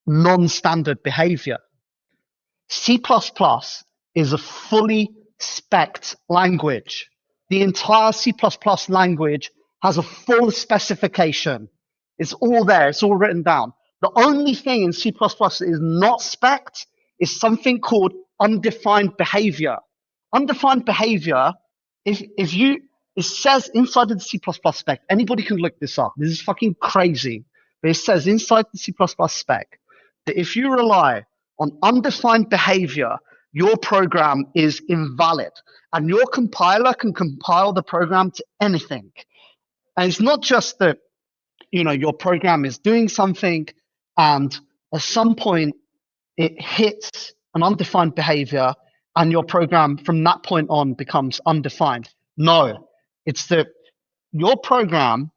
[SPEAKER 2] non-standard behavior. C++ is a fully spec'd language. The entire C++ language has a full specification. It's all there. It's all written down. The only thing in C++ that is not spec'd is something called undefined behavior. Undefined behavior, it says inside of the C++ spec, anybody can look this up. This is fucking crazy. But it says inside the C++ spec that if you rely on undefined behavior, your program is invalid. And your compiler can compile the program to anything. And it's not just that, your program is doing something and at some point it hits an undefined behavior and your program from that point on becomes undefined. No, it's that your program,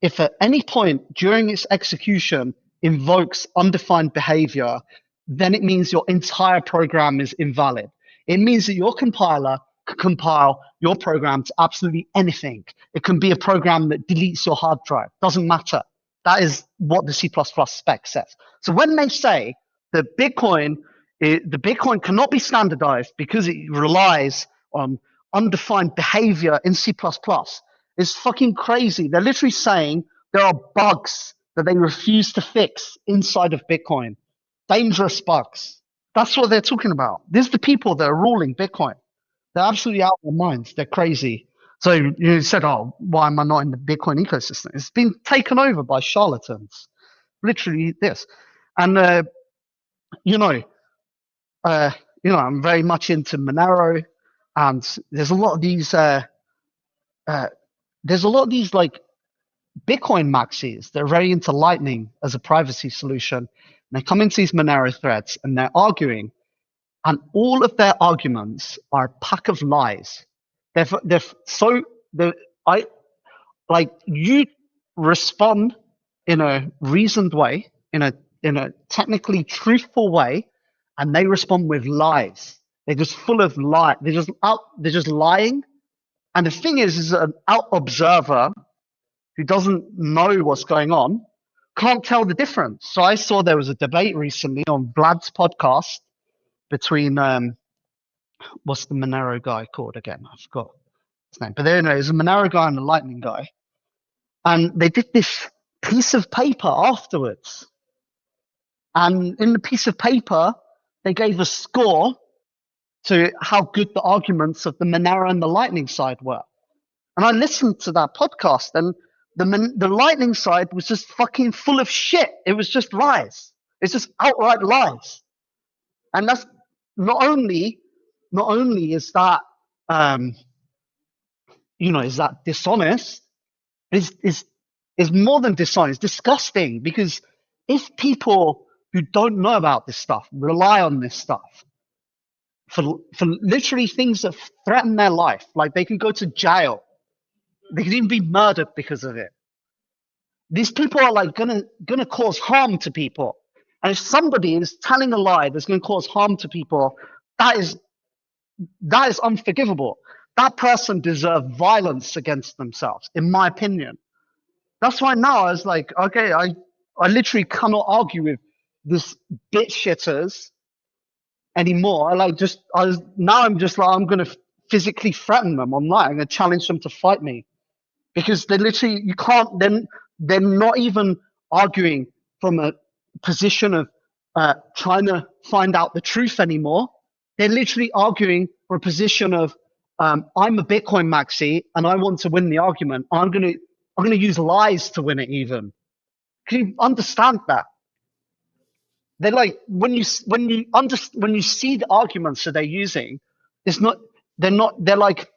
[SPEAKER 2] if at any point during its execution invokes undefined behavior, then it means your entire program is invalid. It means that your compiler can compile your program to absolutely anything. It can be a program that deletes your hard drive. Doesn't matter. That is what the C++ spec says. So when they say that the Bitcoin cannot be standardized because it relies on undefined behavior in C++, it's fucking crazy. They're literally saying there are bugs that they refuse to fix inside of Bitcoin. Dangerous bugs. That's what they're talking about. These are the people that are ruling Bitcoin. They're absolutely out of their minds. They're crazy. So you said, oh, why am I not in the Bitcoin ecosystem? It's been taken over by charlatans. Literally this. And, I'm very much into Monero. And there's a lot of these, like Bitcoin maxis. They're very into Lightning as a privacy solution. And they come into these Monero threads and they're arguing. And all of their arguments are a pack of lies. You respond in a reasoned way, in a technically truthful way, and they respond with lies. They're just full of lies. They're just lying. And the thing is an out observer who doesn't know what's going on can't tell the difference. So I saw there was a debate recently on Vlad's podcast between what's the Monero guy called again? I forgot his name. But there's a Monero guy and a Lightning guy. And they did this piece of paper afterwards. And in the piece of paper, they gave a score to how good the arguments of the Monero and the Lightning side were. And I listened to that podcast, and the Lightning side was just fucking full of shit. It was just lies. It's just outright lies. And that's not only is that is that dishonest, it's is more than dishonest. It's disgusting, because if people who don't know about this stuff rely on this stuff for literally things that threaten their life, like they can go to jail, they can even be murdered because of it. These people are like gonna cause harm to people, and if somebody is telling a lie that's going to cause harm to people, that is unforgivable. That person deserves violence against themselves, in my opinion. That's why now I was like, okay, I literally cannot argue with this bit shitters anymore. I'm just like, I'm gonna physically threaten them online. I'm gonna challenge them to fight me, because they literally, you can't. Then they're not even arguing from a position of trying to find out the truth anymore. They're literally arguing for a position of I'm a Bitcoin maxi and I want to win the argument. I'm gonna use lies to win it. Even, can you understand that? They're like, when you see the arguments that they're using, it's not they're like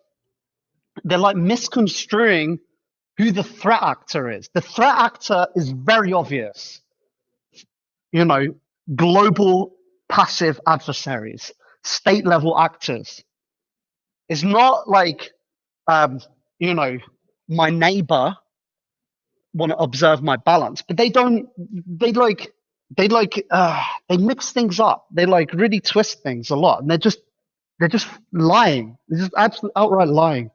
[SPEAKER 2] misconstruing who the threat actor is. The threat actor is very obvious. You know, global passive adversaries, state level actors. It's not like you know, my neighbor want to observe my balance, but they don't. They mix things up. They like really twist things a lot, and they're just lying. They're just absolutely outright lying.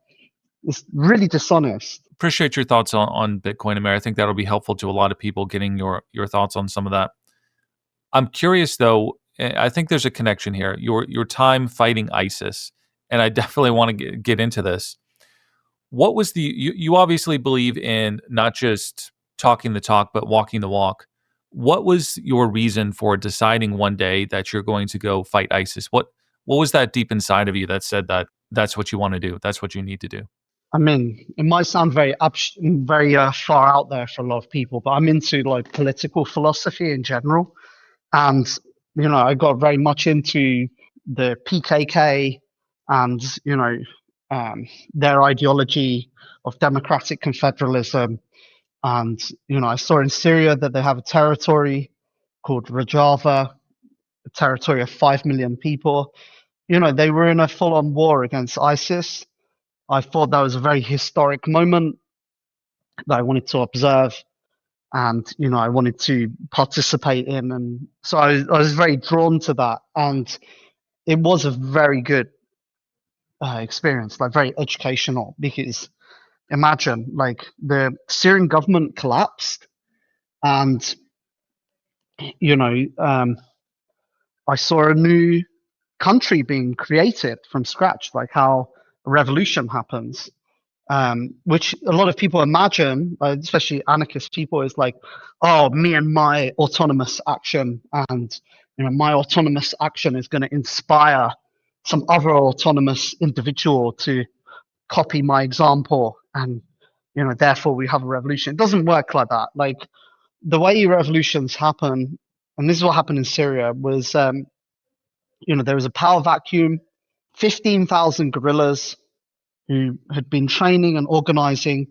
[SPEAKER 2] It's really dishonest.
[SPEAKER 1] Appreciate your thoughts on Bitcoin, Amir. I think that'll be helpful to a lot of people, getting your thoughts on some of that. I'm curious though. I think there's a connection here. Your time fighting ISIS, and I definitely want to get into this. What was you obviously believe in not just talking the talk, but walking the walk. What was your reason for deciding one day that you're going to go fight ISIS? What was that deep inside of you that said that that's what you want to do? That's what you need to do?
[SPEAKER 2] I mean, it might sound very far out there for a lot of people, but I'm into like political philosophy in general, and I got very much into the PKK and their ideology of democratic confederalism. And I saw in Syria that they have a territory called Rojava, a territory of 5 million people. They were in a full-on war against ISIS. I thought that was a very historic moment that I wanted to observe, and I wanted to participate in, and so I was very drawn to that, and it was a very good experience, like very educational, because imagine, like, the Syrian government collapsed, and I saw a new country being created from scratch, like how a revolution happens, which a lot of people imagine, especially anarchist people, is like, oh, me and my autonomous action, and my autonomous action is going to inspire some other autonomous individual to copy my example, and therefore we have a revolution. It doesn't work like that. Like, the way revolutions happen, and this is what happened in Syria, was there was a power vacuum, 15,000 guerrillas who had been training and organizing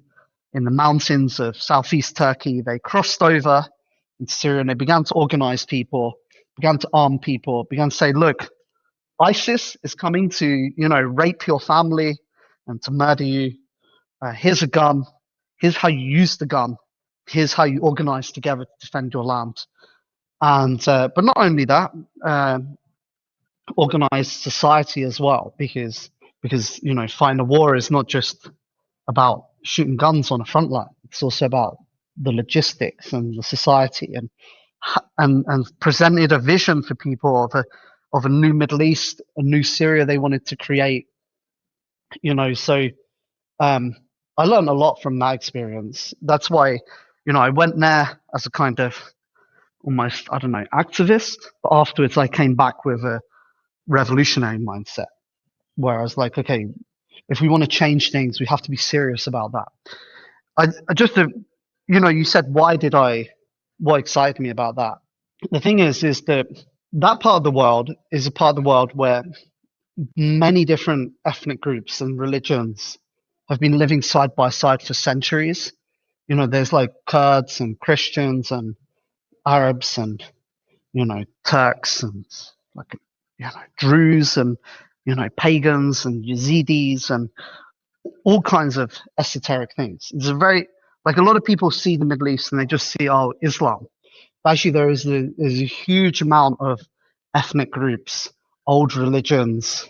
[SPEAKER 2] in the mountains of southeast Turkey. They crossed over into Syria and they began to organize people, began to arm people, began to say, look, ISIS is coming to, rape your family and to murder you. Here's a gun. Here's how you use the gun. Here's how you organize together to defend your land. And but not only that, organized society as well, because fighting a war is not just about shooting guns on a front line. It's also about the logistics and the society, and presented a vision for people of a new Middle East, a new Syria they wanted to create. So I learned a lot from that experience. That's why I went there as a kind of almost, I don't know, activist, but afterwards I came back with a revolutionary mindset, where I was like, okay, if we want to change things, we have to be serious about that. I just, you said, what excited me about that? The thing is that part of the world is a part of the world where many different ethnic groups and religions have been living side by side for centuries. there's like Kurds and Christians and Arabs and, Turks and like, Druze and, pagans and Yazidis and all kinds of esoteric things. It's a very, like a lot of people see the Middle East and they just see, oh, Islam. But actually, there's a huge amount of ethnic groups, old religions,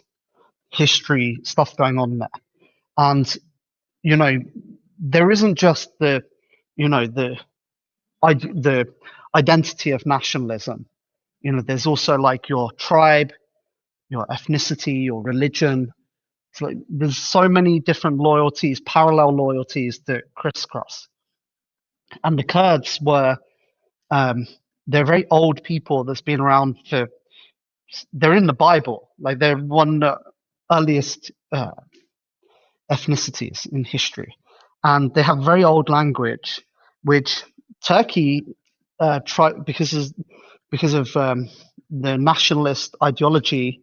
[SPEAKER 2] history, stuff going on there. And, there isn't just the identity of nationalism. There's also like your tribe, your ethnicity, your religion. It's like there's so many different loyalties, parallel loyalties that crisscross. And the Kurds were they're very old people that's been around for. They're in the Bible, like they're one of the earliest ethnicities in history, and they have very old language, which Turkey tried because of the nationalist ideology.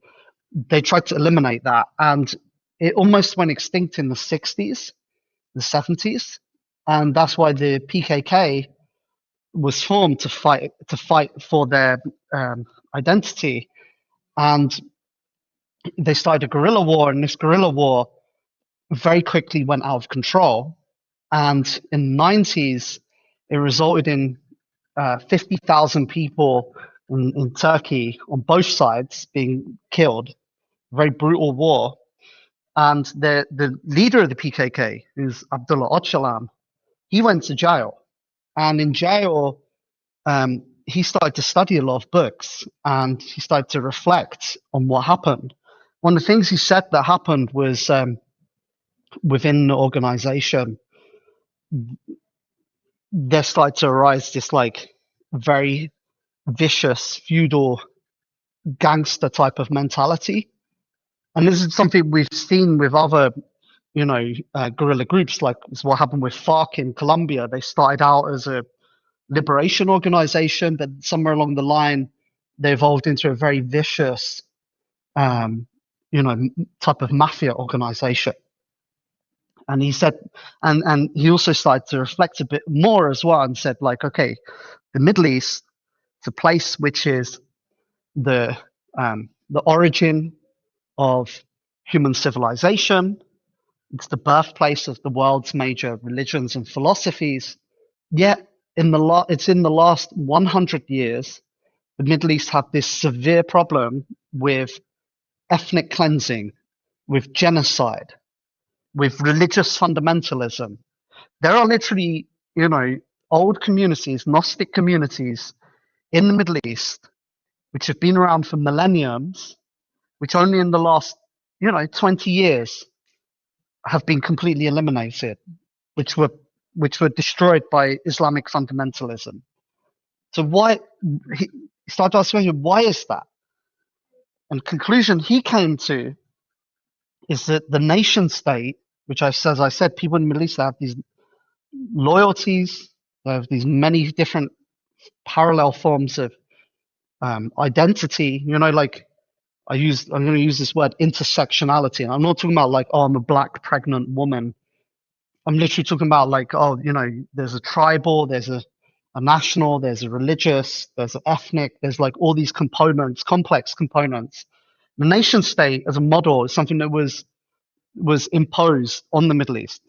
[SPEAKER 2] They tried to eliminate that, and it almost went extinct in the 60s, the 70s, and that's why the PKK was formed to fight for their identity, and they started a guerrilla war, and this guerrilla war very quickly went out of control, and in the 90s it resulted in 50,000 people in Turkey on both sides being killed. Very brutal war. And the leader of the PKK, who's Abdullah Öcalan, he went to jail. And in jail, he started to study a lot of books and he started to reflect on what happened. One of the things he said that happened was within the organization, there started to arise this like very vicious feudal gangster type of mentality. And this is something we've seen with other, guerrilla groups, like what happened with FARC in Colombia. They started out as a liberation organization, but somewhere along the line, they evolved into a very vicious, type of mafia organization. And he said, and he also started to reflect a bit more as well, and said, like, okay, the Middle East, it's a place which is the origin of human civilization. It's the birthplace of the world's major religions and philosophies. Yet, it's in the last 100 years, the Middle East had this severe problem with ethnic cleansing, with genocide, with religious fundamentalism. There are literally, old communities, Gnostic communities in the Middle East, which have been around for millenniums, which only in the last, 20 years have been completely eliminated, which were destroyed by Islamic fundamentalism. So he started asking, why is that? And the conclusion he came to is that the nation state, which as I said, people in the Middle East have these loyalties, they have these many different parallel forms of identity. Like I'm going to use this word intersectionality, and I'm not talking about like, oh, I'm a black pregnant woman. I'm literally talking about like, oh, there's a tribal, there's a national, there's a religious, there's an ethnic, there's like all these components, complex components. The nation state as a model is something that was imposed on the Middle East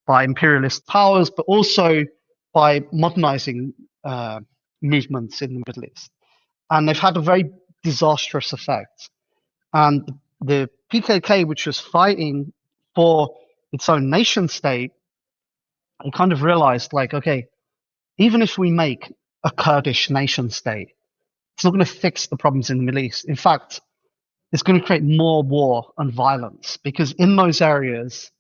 [SPEAKER 2] by imperialist powers, but also by modernizing movements in the Middle East. And they've had a very disastrous effect. And the PKK, which was fighting for its own nation state, it kind of realized, like, okay, even if we make a Kurdish nation state, it's not going to fix the problems in the Middle East. In fact, it's going to create more war and violence, because in those areas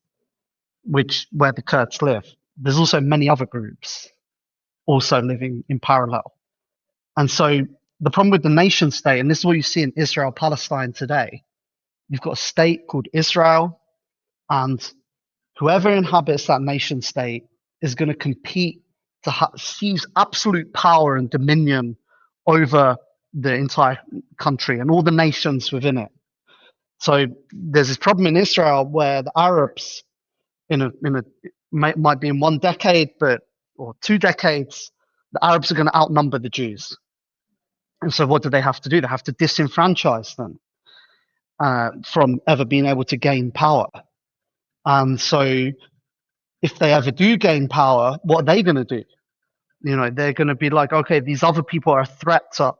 [SPEAKER 2] where the Kurds live, there's also many other groups also living in parallel. And so the problem with the nation state, and this is what you see in Israel Palestine today, you've got a state called Israel, and whoever inhabits that nation state is going to compete to seize absolute power and dominion over the entire country and all the nations within it. So there's this problem in Israel where the Arabs might be in one decade, but or 2 decades, the Arabs are going to outnumber the Jews. And so what do they have to do? They have to disenfranchise them from ever being able to gain power. And so if they ever do gain power, what are they going to do? They're going to be like, okay, these other people are a threat to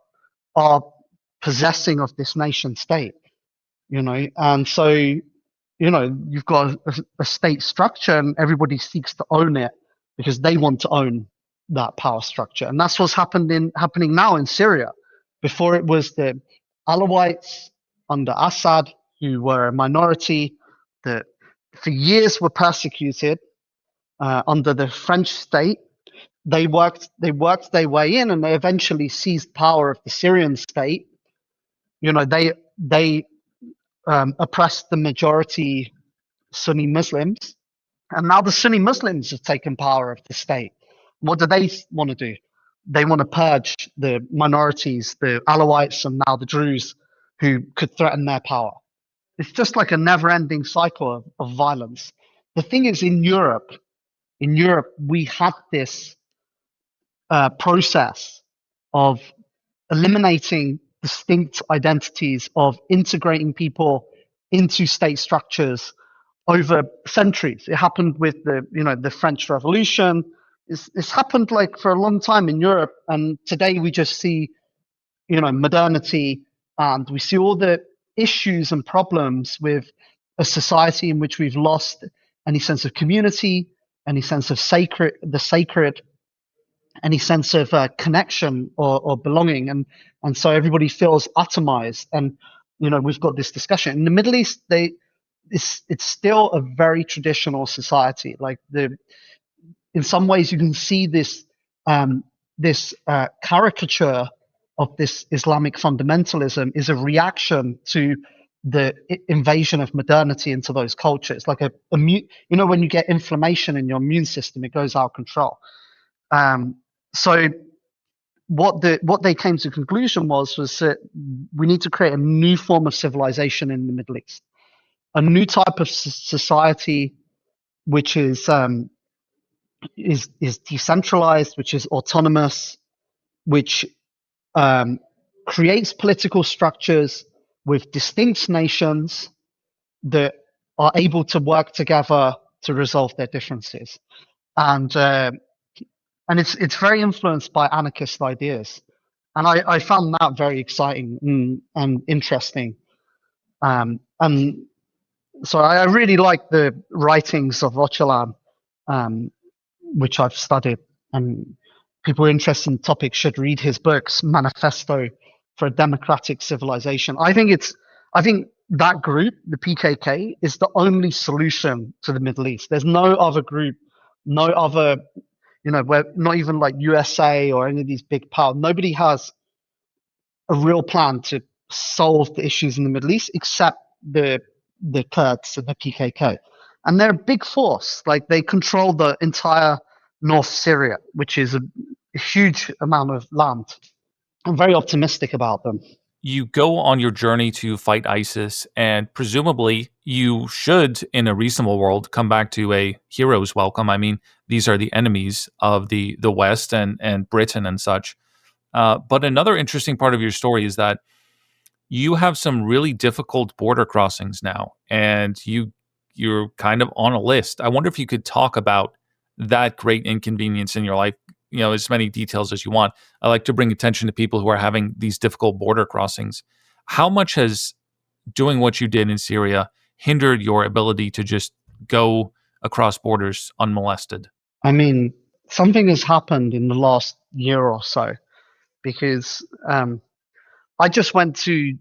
[SPEAKER 2] our possessing of this nation state, and so, you've got a state structure and everybody seeks to own it because they want to own that power structure. And that's what's happening now in Syria. Before it was the Alawites under Assad, who were a minority that for years were persecuted under the French state. They worked their way in, and they eventually seized power of the Syrian state. They oppressed the majority Sunni Muslims, and now the Sunni Muslims have taken power of the state. What do they want to do? They want to purge the minorities, the Alawites, and now the Druze, who could threaten their power. It's just like a never-ending cycle of violence. The thing is, in Europe, we had this process of eliminating distinct identities, of integrating people into state structures over centuries. It happened with the French Revolution. It's happened like for a long time in Europe, and today we just see modernity, and we see all the issues and problems with a society in which we've lost any sense of community, any sense of sacred, any sense of connection or belonging, and so everybody feels atomized. And we've got this discussion in the Middle East. It's still a very traditional society. Like in some ways, you can see this caricature of this Islamic fundamentalism is a reaction to the invasion of modernity into those cultures. Like when you get inflammation in your immune system, it goes out of control. So what they came to conclusion was that we need to create a new form of civilization in the Middle East, a new type of society which is decentralized, which is autonomous, which creates political structures with distinct nations that are able to work together to resolve their differences. And it's very influenced by anarchist ideas. And I found that very exciting and interesting. And so I really like the writings of Öcalan, which I've studied. And people interested in the topic should read his books, Manifesto for a Democratic Civilization. I think that group, the PKK, is the only solution to the Middle East. There's no other group, no other, where not even like USA or any of these big powers. Nobody has a real plan to solve the issues in the Middle East except the Kurds and the PKK. And they're a big force. Like they control the entire North Syria, which is a huge amount of land. I'm very optimistic about them.
[SPEAKER 1] You go on your journey to fight ISIS, and presumably you should, in a reasonable world, come back to a hero's welcome. I mean, these are the enemies of the West and Britain and such. But another interesting part of your story is that you have some really difficult border crossings now, and you're kind of on a list. I wonder if you could talk about that great inconvenience in your life, as many details as you want. I like to bring attention to people who are having these difficult border crossings. How much has doing what you did in Syria hindered your ability to just go across borders unmolested?
[SPEAKER 2] I mean, something has happened in the last year or so, because I just went to,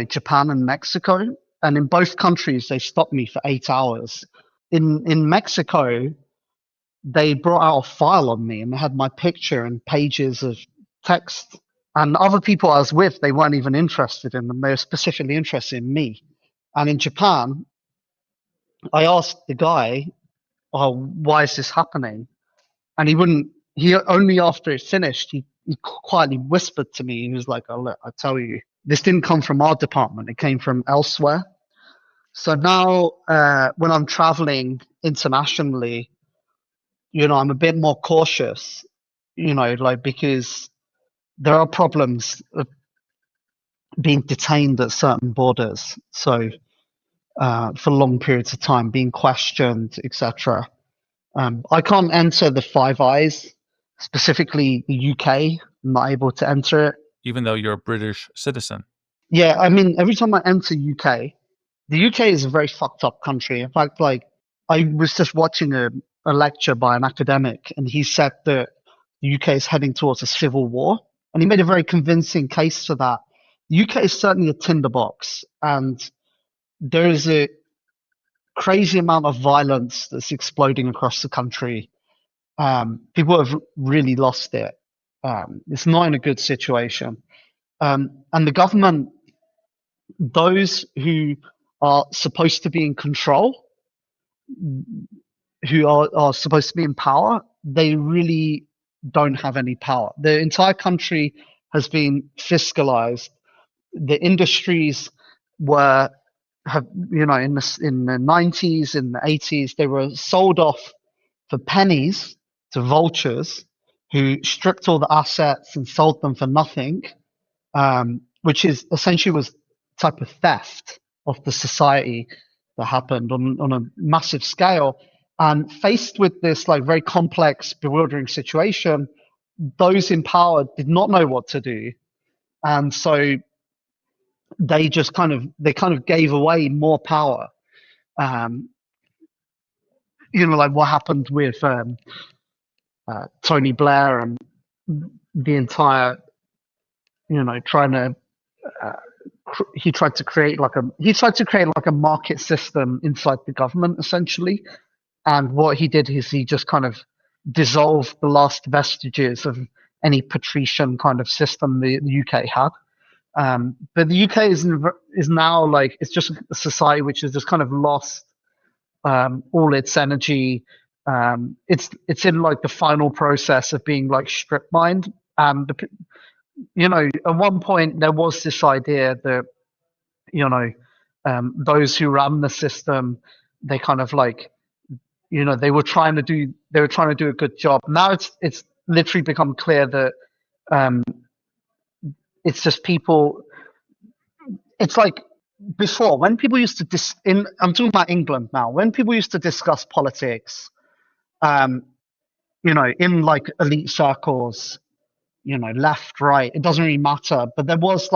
[SPEAKER 2] Japan and Mexico, and in both countries they stopped me for 8 hours. In Mexico, they brought out a file on me and they had my picture and pages of text. And other people I was with, they weren't even interested in them. They were specifically interested in me. And in Japan, I asked the guy, "Oh, why is this happening?" And he only after it finished, he quietly whispered to me. He was like, "Oh, look, I tell you, this didn't come from our department. It came from elsewhere." So now when I'm traveling internationally, I'm a bit more cautious, like because there are problems of being detained at certain borders. So for long periods of time, being questioned, etc. I can't enter the Five Eyes, specifically the UK. I'm not able to enter it.
[SPEAKER 1] even though you're a British citizen.
[SPEAKER 2] Yeah, I mean, every time I enter UK, the UK is a very fucked up country. In fact, like I was just watching a lecture by an academic, and he said that the UK is heading towards a civil war, and he made a very convincing case for that. The UK is certainly a tinderbox, and there is a crazy amount of violence that's exploding across the country. People have really lost it. It's not in a good situation. And the government, those who are supposed to be in control, who are supposed to be in power, they really don't have any power. The entire country has been fiscalized. The industries were have in the 90s, in the 80s, they were sold off for pennies to vultures who stripped all the assets and sold them for nothing, which is essentially was type of theft of the society that happened on a massive scale. And faced with this like very complex, bewildering situation, those in power did not know what to do, and so they just kind of gave away more power. Um, like what happened with Tony Blair and the entire, trying to he tried to create like a market system inside the government essentially. And what he did is he just kind of dissolved the last vestiges of any patrician kind of system the UK had. But the UK is now like it's just a society which has just kind of lost all its energy. It's in like the final process of being like strip mined. And at one point there was this idea that those who ran the system, they kind of like they were trying to do a good job. Now it's literally become clear that um, it's just people. It's like before when people used to I'm talking about England now. When people used to discuss politics, um, in like elite circles, left, right, it doesn't really matter. But there was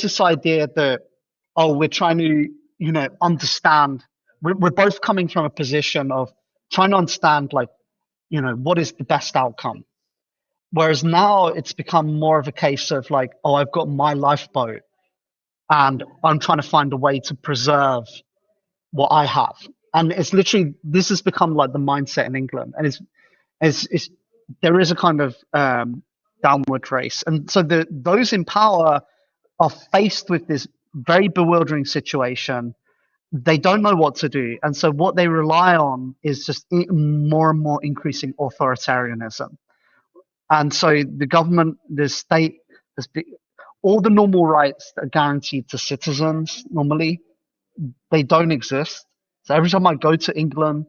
[SPEAKER 2] this idea that, oh, we're trying to, understand. We're both coming from a position of trying to understand, like, what is the best outcome. Whereas now it's become more of a case of like, oh, I've got my lifeboat and I'm trying to find a way to preserve what I have. And it's literally, this has become like the mindset in England. And it's there is a kind of downward race. And so those in power are faced with this very bewildering situation. They don't know what to do. And so what they rely on is just more and more increasing authoritarianism. And so the government, the state, all the normal rights that are guaranteed to citizens normally, they don't exist. So every time I go to England,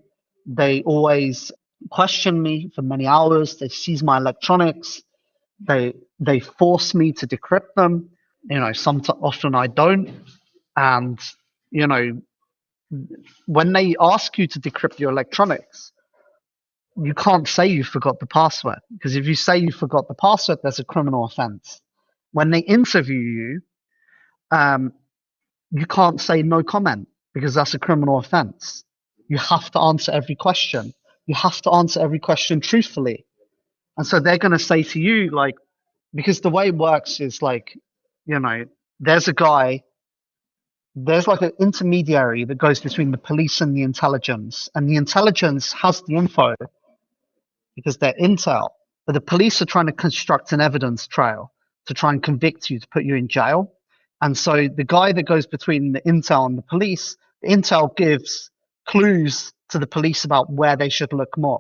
[SPEAKER 2] they always question me for many hours. They seize my electronics. They force me to decrypt them. Often I don't. And when they ask you to decrypt your electronics, you can't say you forgot the password, because if you say you forgot the password, there's a criminal offense. When they interview you, you can't say no comment because that's a criminal offense. You have to answer every question. You have to answer every question truthfully. And so they're going to say to you, like, because the way it works is like, there's a guy, there's like an intermediary that goes between the police and the intelligence. And the intelligence has the info because they're intel. But the police are trying to construct an evidence trail to try and convict you, to put you in jail. And so the guy that goes between the intel and the intel gives clues to the police about where they should look more.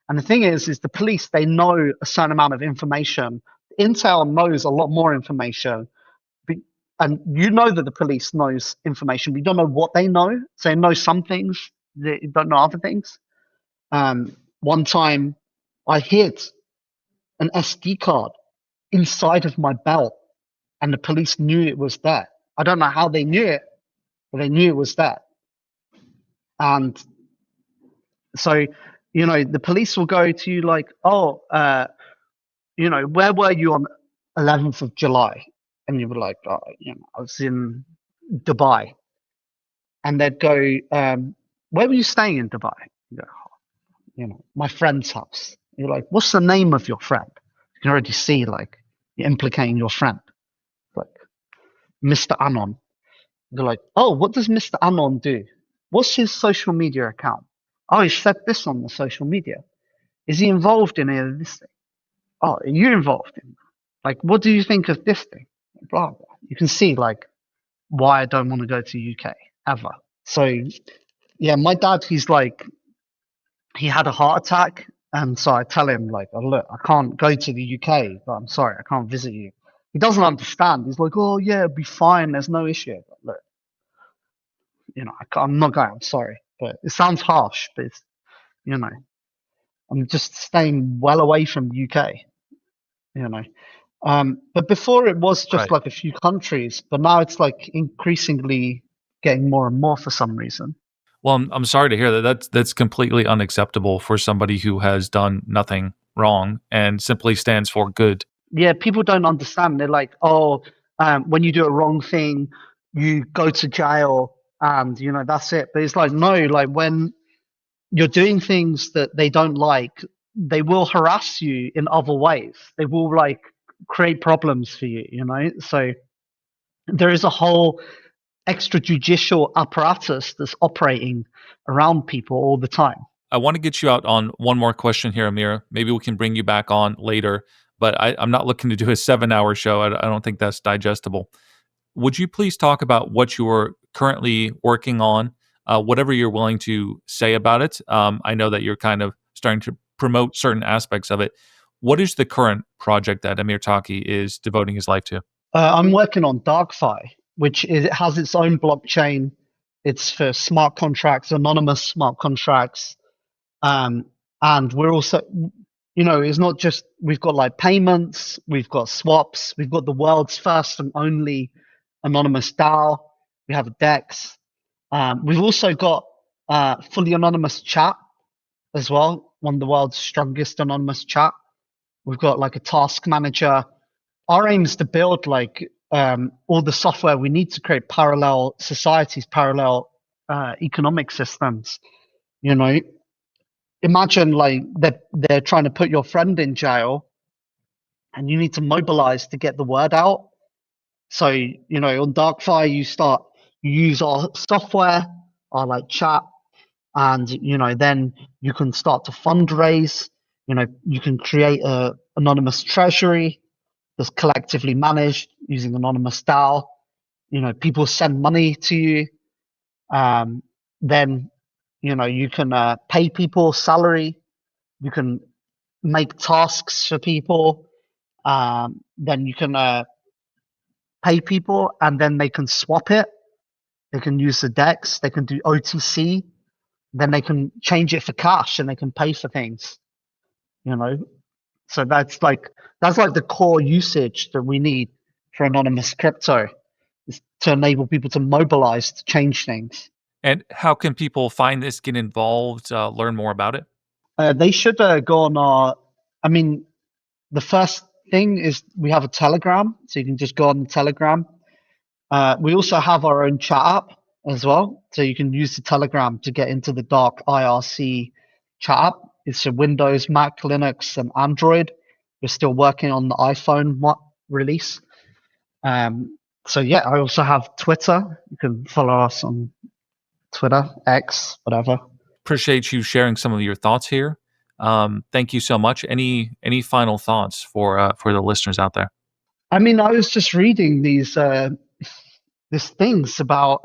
[SPEAKER 2] And the thing is the police, they know a certain amount of information. Intel knows a lot more information. And you know that the police knows information, but you don't know what they know. So they know some things, they don't know other things. one time I hid an SD card inside of my belt, and the police knew it was there. I don't know how they knew it, but they knew it was there. And so, the police will go to you like, oh, where were you on 11th of July? And you were like, oh, I was in Dubai. And they'd go, where were you staying in Dubai? You go, my friend's house. You're like, what's the name of your friend? You can already see, like, you're implicating your friend. Like, Mr. Anon. They're like, oh, what does Mr. Anon do? What's his social media account? Oh, he said this on the social media. Is he involved in any of this thing? Oh, are you involved in? Like, what do you think of this thing? Blah, blah. You can see, like, why I don't want to go to UK ever. So, yeah, my dad, he's like, he had a heart attack. And so I tell him, like, oh, look, I can't go to the UK, but I'm sorry, I can't visit you. He doesn't understand. He's like, oh, yeah, it'll be fine. There's no issue. But look, I'm not going. I'm sorry. But it sounds harsh, but it's, I'm just staying well away from the UK, But before it was just
[SPEAKER 1] Right.
[SPEAKER 2] like a few countries, but now it's like increasingly getting more and more for some reason.
[SPEAKER 1] Well, I'm sorry to hear that. That's completely unacceptable for somebody who has done nothing wrong and simply stands for good.
[SPEAKER 2] Yeah, people don't understand. They're like, oh, when you do a wrong thing, you go to jail and, that's it. But it's like, no, like when you're doing things that they don't like, they will harass you in other ways. They will like create problems for you, So there is a whole extrajudicial apparatus that's operating around people all the time.
[SPEAKER 1] I want to get you out on one more question here, Amir. Maybe we can bring you back on later, but I'm not looking to do a 7-hour show. I don't think that's digestible. Would you please talk about what you're currently working on, whatever you're willing to say about it? I know that you're kind of starting to promote certain aspects of it. What is the current project that Amir Taaki is devoting his life to?
[SPEAKER 2] I'm working on DarkFi, which it has its own blockchain. It's for smart contracts, anonymous smart contracts. And we're also, it's not just, we've got like payments, we've got swaps, we've got the world's first and only anonymous DAO. We have a DEX. We've also got fully anonymous chat as well, one of the world's strongest anonymous chat. We've got like a task manager. Our aim is to build like all the software we need to create parallel societies, parallel economic systems. Imagine like they're trying to put your friend in jail, and you need to mobilize to get the word out. So on DarkFi, you use our software, our like chat, and then you can start to fundraise. You can create a anonymous treasury that's collectively managed using anonymous DAO. People send money to you. Then you can pay people salary. You can make tasks for people. Then you can pay people, and then they can swap it. They can use the DEX. They can do OTC. Then they can change it for cash, and they can pay for things. So that's like the core usage that we need for anonymous crypto, is to enable people to mobilize to change things.
[SPEAKER 1] And how can people find this, get involved, learn more about it?
[SPEAKER 2] They should go on our. I mean, the first thing is we have a Telegram, so you can just go on the Telegram. We also have our own chat app as well, so you can use the Telegram to get into the Dark IRC chat app. It's for Windows, Mac, Linux, and Android. We're still working on the iPhone release. So yeah, I also have Twitter. You can follow us on Twitter, X, whatever.
[SPEAKER 1] Appreciate you sharing some of your thoughts here. Thank you so much. Any final thoughts for the listeners out there?
[SPEAKER 2] I mean, I was just reading these things about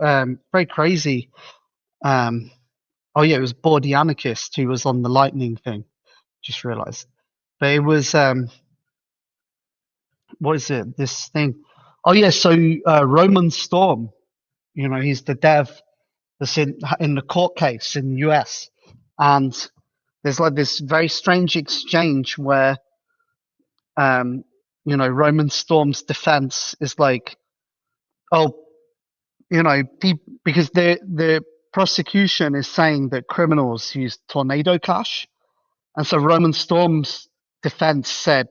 [SPEAKER 2] very crazy. Oh yeah, it was Bordy Anarchist who was on the Lightning thing. Just realized, but it was what is it? This thing? Oh yeah, so Roman Storm. He's the dev that's in the court case in the US, and there's like this very strange exchange where, Roman Storm's defense is like, oh, because the prosecution is saying that criminals use tornado cash, and so Roman Storm's defense said,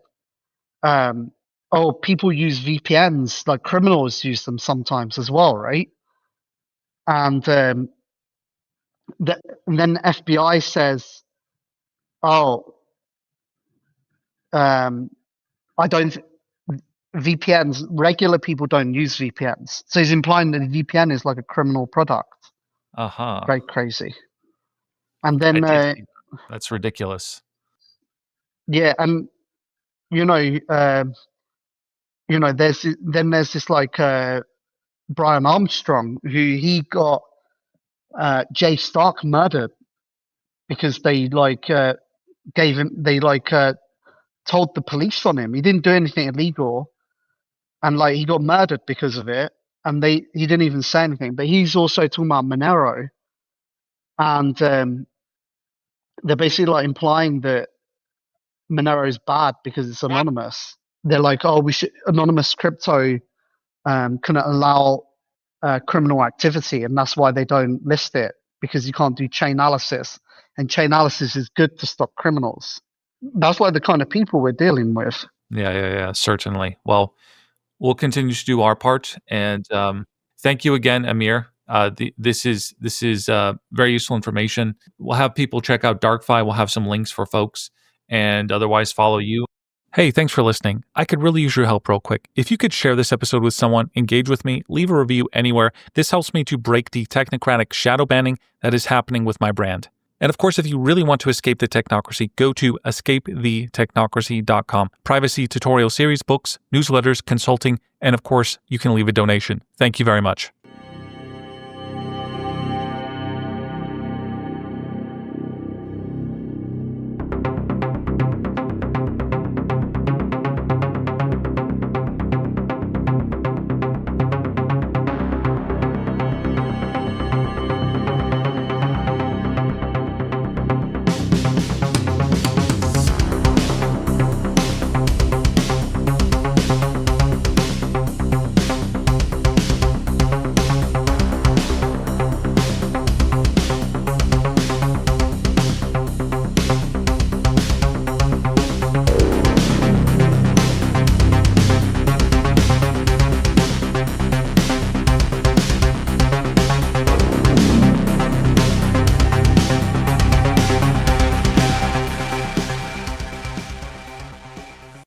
[SPEAKER 2] oh, people use VPNs, like criminals use them sometimes as well, right? And and then the FBI says, oh, I don't. VPNs, regular people don't use VPNs. So he's implying that the VPN is like a criminal product.
[SPEAKER 1] Uh-huh.
[SPEAKER 2] Very crazy. And then,
[SPEAKER 1] That's ridiculous.
[SPEAKER 2] yeah, and there's this like Brian Armstrong, who he got Jay Stark murdered because they like gave him, they like told the police on him. He didn't do anything illegal, and like he got murdered because of it. And he didn't even say anything. But he's also talking about Monero, and they're basically like implying that Monero is bad because it's anonymous. They're like, oh, we should anonymous crypto couldn't allow criminal activity, and that's why they don't list it, because you can't do chain analysis, and chain analysis is good to stop criminals. That's like the kind of people we're dealing with.
[SPEAKER 1] Yeah, certainly. Well, we'll continue to do our part, and thank you again, Amir. This is very useful information. We'll have people check out DarkFi. We'll have some links for folks, and otherwise follow you. Hey, thanks for listening. I could really use your help real quick. If you could share this episode with someone, engage with me, leave a review anywhere. This helps me to break the technocratic shadow banning that is happening with my brand. And of course, if you really want to escape the technocracy, go to escapethetechnocracy.com. Privacy tutorial series, books, newsletters, consulting, and of course, you can leave a donation. Thank you very much.